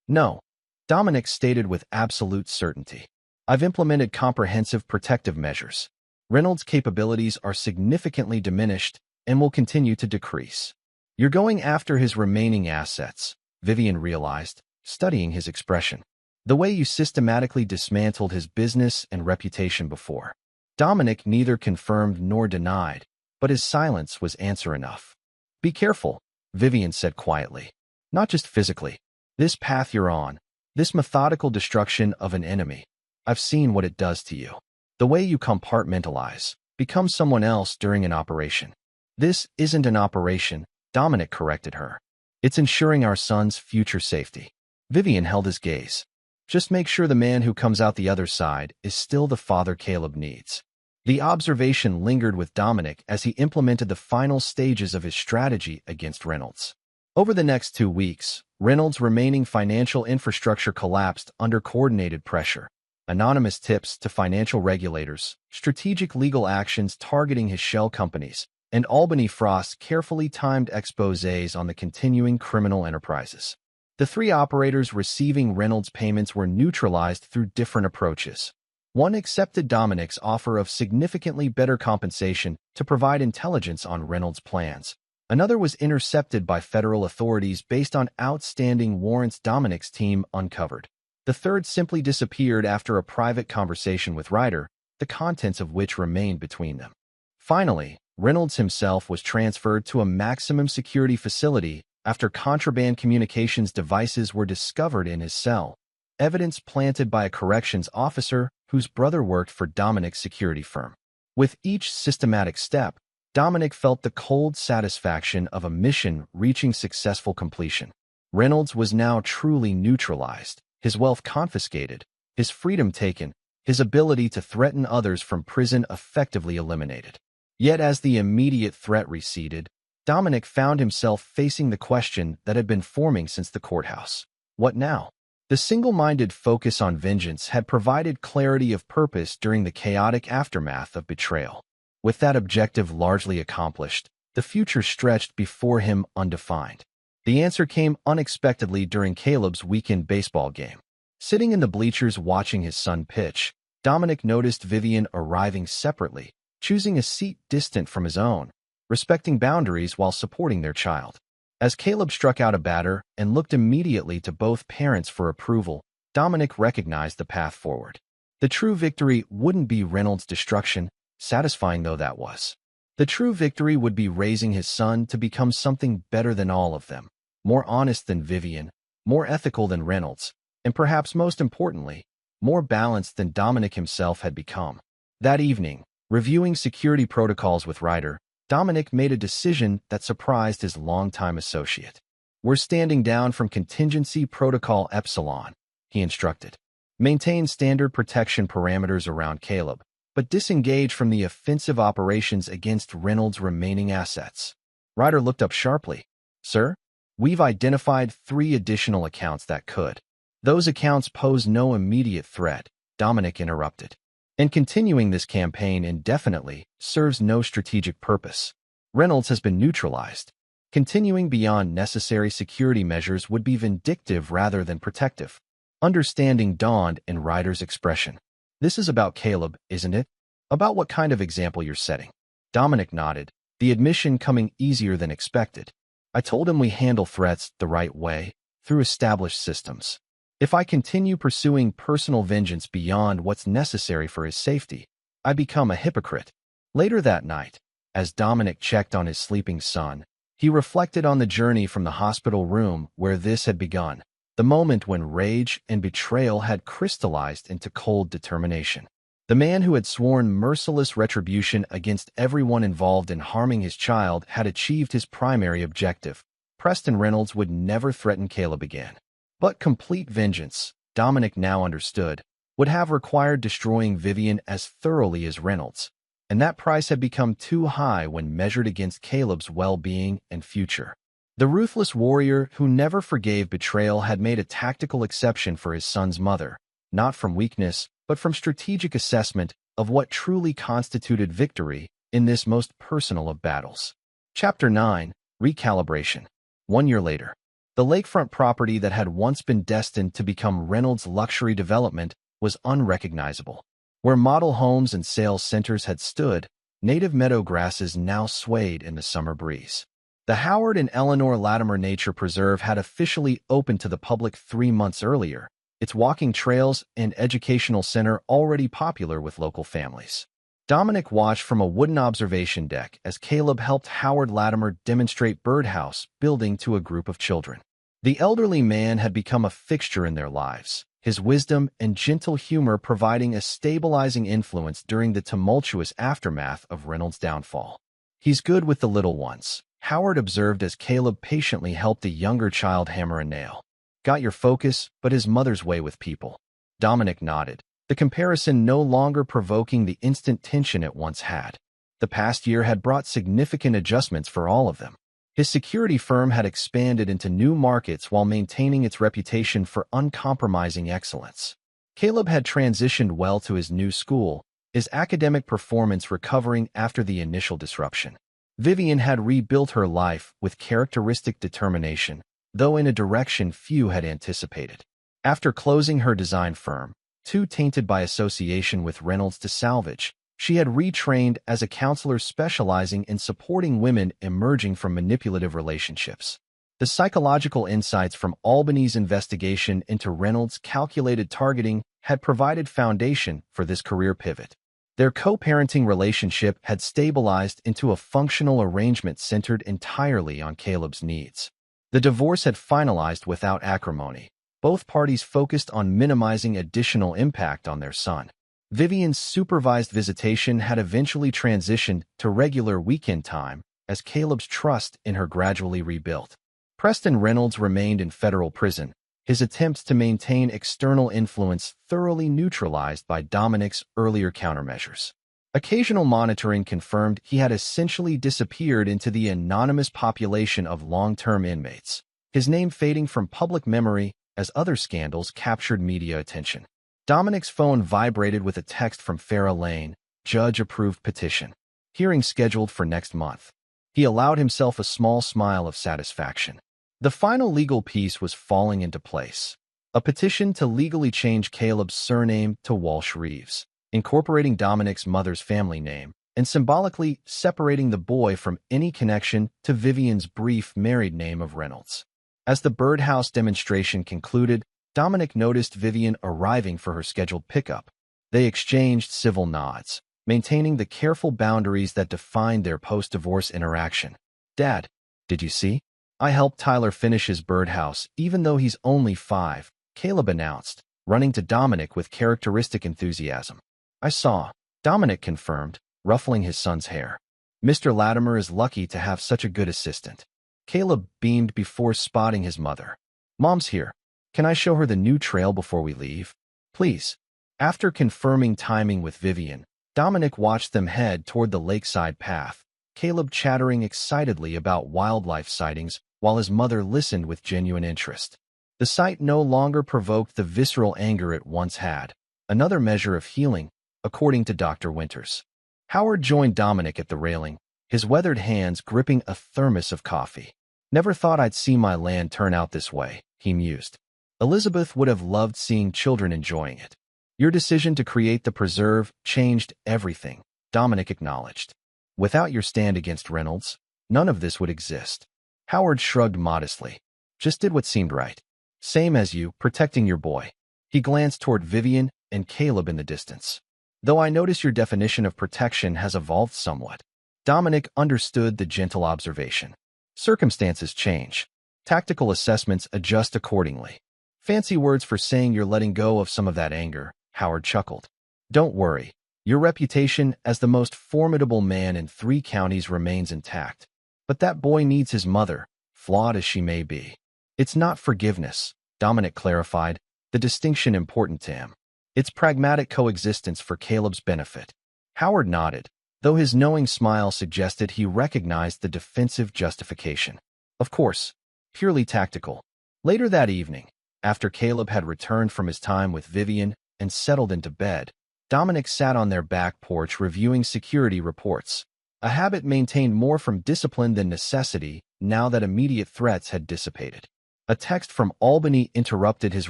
"No," Dominic stated with absolute certainty. "I've implemented comprehensive protective measures. Reynolds' capabilities are significantly diminished and will continue to decrease." "You're going after his remaining assets," Vivian realized, studying his expression. "The way you systematically dismantled his business and reputation before." Dominic neither confirmed nor denied, but his silence was answer enough. "Be careful," Vivian said quietly. "Not just physically. This path you're on, this methodical destruction of an enemy, I've seen what it does to you. The way you compartmentalize, become someone else during an operation." "This isn't an operation," Dominic corrected her. "It's ensuring our son's future safety." Vivian held his gaze. "Just make sure the man who comes out the other side is still the father Caleb needs." The observation lingered with Dominic as he implemented the final stages of his strategy against Reynolds. Over the next 2 weeks, Reynolds' remaining financial infrastructure collapsed under coordinated pressure. Anonymous tips to financial regulators, strategic legal actions targeting his shell companies, and Albany Frost's carefully timed exposés on the continuing criminal enterprises. The three operators receiving Reynolds' payments were neutralized through different approaches. One accepted Dominic's offer of significantly better compensation to provide intelligence on Reynolds' plans. Another was intercepted by federal authorities based on outstanding warrants Dominic's team uncovered. The third simply disappeared after a private conversation with Ryder, the contents of which remained between them. Finally, Reynolds himself was transferred to a maximum security facility after contraband communications devices were discovered in his cell, evidence planted by a corrections officer whose brother worked for Dominic's security firm. With each systematic step, Dominic felt the cold satisfaction of a mission reaching successful completion. Reynolds was now truly neutralized, his wealth confiscated, his freedom taken, his ability to threaten others from prison effectively eliminated. Yet as the immediate threat receded, Dominic found himself facing the question that had been forming since the courthouse. What now? The single-minded focus on vengeance had provided clarity of purpose during the chaotic aftermath of betrayal. With that objective largely accomplished, the future stretched before him undefined. The answer came unexpectedly during Caleb's weekend baseball game. Sitting in the bleachers watching his son pitch, Dominic noticed Vivian arriving separately, choosing a seat distant from his own, respecting boundaries while supporting their child. As Caleb struck out a batter and looked immediately to both parents for approval, Dominic recognized the path forward. The true victory wouldn't be Reynolds' destruction, satisfying though that was. The true victory would be raising his son to become something better than all of them, more honest than Vivian, more ethical than Reynolds, and perhaps most importantly, more balanced than Dominic himself had become. That evening, reviewing security protocols with Ryder, Dominic made a decision that surprised his longtime associate. "We're standing down from Contingency Protocol Epsilon," he instructed. "Maintain standard protection parameters around Caleb, but disengage from the offensive operations against Reynolds' remaining assets." Ryder looked up sharply. "Sir? We've identified 3 additional accounts that could." "Those accounts pose no immediate threat," Dominic interrupted. "And continuing this campaign indefinitely serves no strategic purpose. Reynolds has been neutralized. Continuing beyond necessary security measures would be vindictive rather than protective." Understanding dawned in Ryder's expression. "This is about Caleb, isn't it? About what kind of example you're setting?" Dominic nodded, the admission coming easier than expected. "I told him we handle threats the right way, through established systems. If I continue pursuing personal vengeance beyond what's necessary for his safety, I become a hypocrite." Later that night, as Dominic checked on his sleeping son, he reflected on the journey from the hospital room where this had begun, the moment when rage and betrayal had crystallized into cold determination. The man who had sworn merciless retribution against everyone involved in harming his child had achieved his primary objective. Preston Reynolds would never threaten Caleb again. But complete vengeance, Dominic now understood, would have required destroying Vivian as thoroughly as Reynolds, and that price had become too high when measured against Caleb's well-being and future. The ruthless warrior who never forgave betrayal had made a tactical exception for his son's mother, not from weakness, but from strategic assessment of what truly constituted victory in this most personal of battles. Chapter 9, Recalibration. 1 year later. The lakefront property that had once been destined to become Reynolds' luxury development was unrecognizable. Where model homes and sales centers had stood, native meadow grasses now swayed in the summer breeze. The Howard and Eleanor Latimer Nature Preserve had officially opened to the public 3 months earlier, its walking trails and educational center already popular with local families. Dominic watched from a wooden observation deck as Caleb helped Howard Latimer demonstrate birdhouse building to a group of children. The elderly man had become a fixture in their lives, his wisdom and gentle humor providing a stabilizing influence during the tumultuous aftermath of Reynolds' downfall. "He's good with the little ones," Howard observed as Caleb patiently helped the younger child hammer a nail. "Got your focus, but his mother's way with people." Dominic nodded, the comparison no longer provoking the instant tension it once had. The past year had brought significant adjustments for all of them. His security firm had expanded into new markets while maintaining its reputation for uncompromising excellence. Caleb had transitioned well to his new school, his academic performance recovering after the initial disruption. Vivian had rebuilt her life with characteristic determination, though in a direction few had anticipated. After closing her design firm, too tainted by association with Reynolds to salvage, she had retrained as a counselor specializing in supporting women emerging from manipulative relationships. The psychological insights from Albany's investigation into Reynolds' calculated targeting had provided foundation for this career pivot. Their co-parenting relationship had stabilized into a functional arrangement centered entirely on Caleb's needs. The divorce had finalized without acrimony. Both parties focused on minimizing additional impact on their son. Vivian's supervised visitation had eventually transitioned to regular weekend time as Caleb's trust in her gradually rebuilt. Preston Reynolds remained in federal prison, his attempts to maintain external influence thoroughly neutralized by Dominic's earlier countermeasures. Occasional monitoring confirmed he had essentially disappeared into the anonymous population of long-term inmates, his name fading from public memory as other scandals captured media attention. Dominic's phone vibrated with a text from Farah Lane, judge-approved petition. Hearing scheduled for next month. He allowed himself a small smile of satisfaction. The final legal piece was falling into place. A petition to legally change Caleb's surname to Walsh-Reeves, incorporating Dominic's mother's family name, and symbolically separating the boy from any connection to Vivian's brief married name of Reynolds. As the birdhouse demonstration concluded, Dominic noticed Vivian arriving for her scheduled pickup. They exchanged civil nods, maintaining the careful boundaries that defined their post-divorce interaction. "Dad, did you see? I helped Tyler finish his birdhouse, even though he's only 5, Caleb announced, running to Dominic with characteristic enthusiasm. "I saw," Dominic confirmed, ruffling his son's hair. "Mr. Latimer is lucky to have such a good assistant." Caleb beamed before spotting his mother. "Mom's here. Can I show her the new trail before we leave?" "Please." After confirming timing with Vivian, Dominic watched them head toward the lakeside path, Caleb chattering excitedly about wildlife sightings while his mother listened with genuine interest. The sight no longer provoked the visceral anger it once had, another measure of healing, according to Dr. Winters. Howard joined Dominic at the railing, his weathered hands gripping a thermos of coffee. "Never thought I'd see my land turn out this way," he mused. "Elizabeth would have loved seeing children enjoying it." "Your decision to create the preserve changed everything," Dominic acknowledged. "Without your stand against Reynolds, none of this would exist." Howard shrugged modestly. "Just did what seemed right. Same as you, protecting your boy." He glanced toward Vivian and Caleb in the distance. "Though I notice your definition of protection has evolved somewhat." Dominic understood the gentle observation. "Circumstances change. Tactical assessments adjust accordingly." "Fancy words for saying you're letting go of some of that anger," Howard chuckled. "Don't worry. Your reputation as the most formidable man in 3 counties remains intact. But that boy needs his mother, flawed as she may be." "It's not forgiveness," Dominic clarified, the distinction important to him. "It's pragmatic coexistence for Caleb's benefit." Howard nodded, though his knowing smile suggested he recognized the defensive justification. "Of course, purely tactical." Later that evening, after Caleb had returned from his time with Vivian and settled into bed, Dominic sat on their back porch reviewing security reports, a habit maintained more from discipline than necessity now that immediate threats had dissipated. A text from Albany interrupted his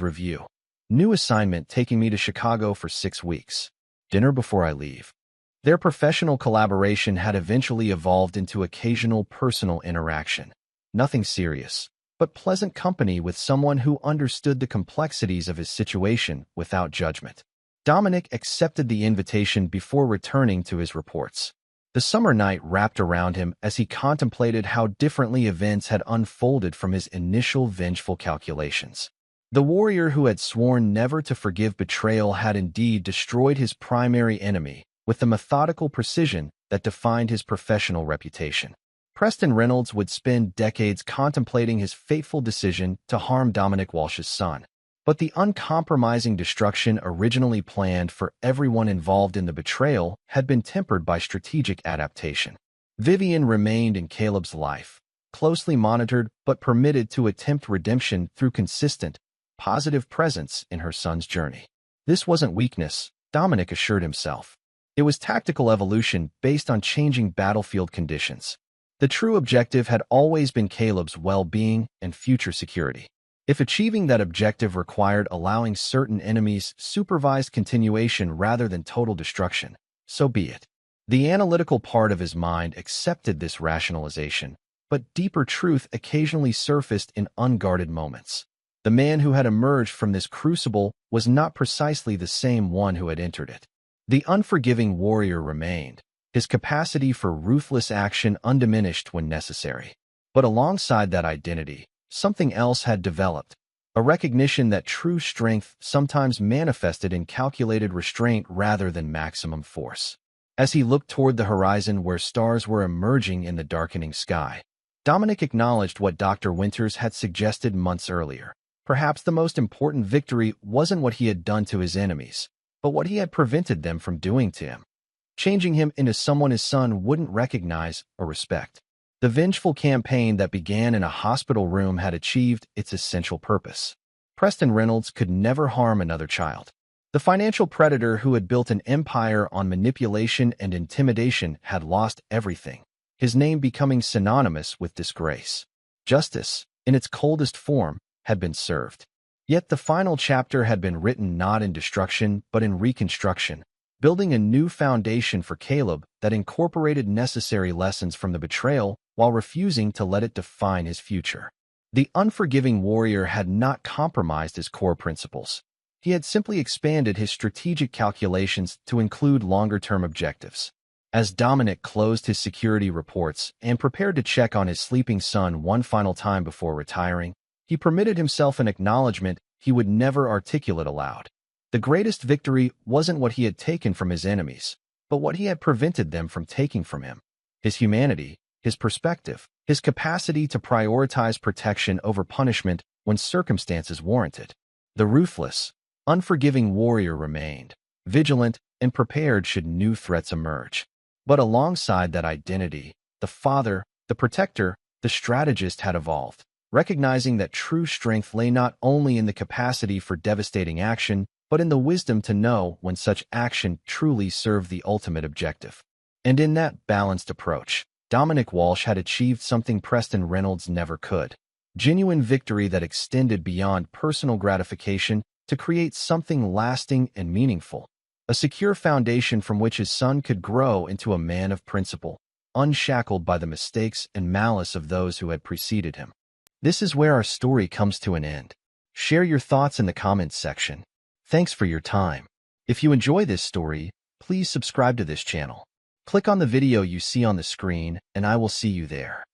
review. "New assignment taking me to Chicago for 6 weeks. Dinner before I leave." Their professional collaboration had eventually evolved into occasional personal interaction. Nothing serious, but pleasant company with someone who understood the complexities of his situation without judgment. Dominic accepted the invitation before returning to his reports. The summer night wrapped around him as he contemplated how differently events had unfolded from his initial vengeful calculations. The warrior who had sworn never to forgive betrayal had indeed destroyed his primary enemy with the methodical precision that defined his professional reputation. Preston Reynolds would spend decades contemplating his fateful decision to harm Dominic Walsh's son. But the uncompromising destruction originally planned for everyone involved in the betrayal had been tempered by strategic adaptation. Vivian remained in Caleb's life, closely monitored but permitted to attempt redemption through consistent, positive presence in her son's journey. This wasn't weakness, Dominic assured himself. It was tactical evolution based on changing battlefield conditions. The true objective had always been Caleb's well-being and future security. If achieving that objective required allowing certain enemies supervised continuation rather than total destruction, so be it. The analytical part of his mind accepted this rationalization, but deeper truth occasionally surfaced in unguarded moments. The man who had emerged from this crucible was not precisely the same one who had entered it. The unforgiving warrior remained, his capacity for ruthless action undiminished when necessary. But alongside that identity, something else had developed, a recognition that true strength sometimes manifested in calculated restraint rather than maximum force. As he looked toward the horizon where stars were emerging in the darkening sky, Dominic acknowledged what Dr. Winters had suggested months earlier. Perhaps the most important victory wasn't what he had done to his enemies, but what he had prevented them from doing to him, changing him into someone his son wouldn't recognize or respect. The vengeful campaign that began in a hospital room had achieved its essential purpose. Preston Reynolds could never harm another child. The financial predator who had built an empire on manipulation and intimidation had lost everything, his name becoming synonymous with disgrace. Justice, in its coldest form, had been served. Yet the final chapter had been written not in destruction but in reconstruction, building a new foundation for Caleb that incorporated necessary lessons from the betrayal while refusing to let it define his future. The unforgiving warrior had not compromised his core principles. He had simply expanded his strategic calculations to include longer-term objectives. As Dominic closed his security reports and prepared to check on his sleeping son one final time before retiring, he permitted himself an acknowledgement he would never articulate aloud. The greatest victory wasn't what he had taken from his enemies, but what he had prevented them from taking from him. His humanity, his perspective, his capacity to prioritize protection over punishment when circumstances warranted. The ruthless, unforgiving warrior remained, vigilant and prepared should new threats emerge. But alongside that identity, the father, the protector, the strategist had evolved, recognizing that true strength lay not only in the capacity for devastating action, but in the wisdom to know when such action truly served the ultimate objective. And in that balanced approach, Dominic Walsh had achieved something Preston Reynolds never could. Genuine victory that extended beyond personal gratification to create something lasting and meaningful. A secure foundation from which his son could grow into a man of principle, unshackled by the mistakes and malice of those who had preceded him. This is where our story comes to an end. Share your thoughts in the comments section. Thanks for your time. If you enjoy this story, please subscribe to this channel. Click on the video you see on the screen, and I will see you there.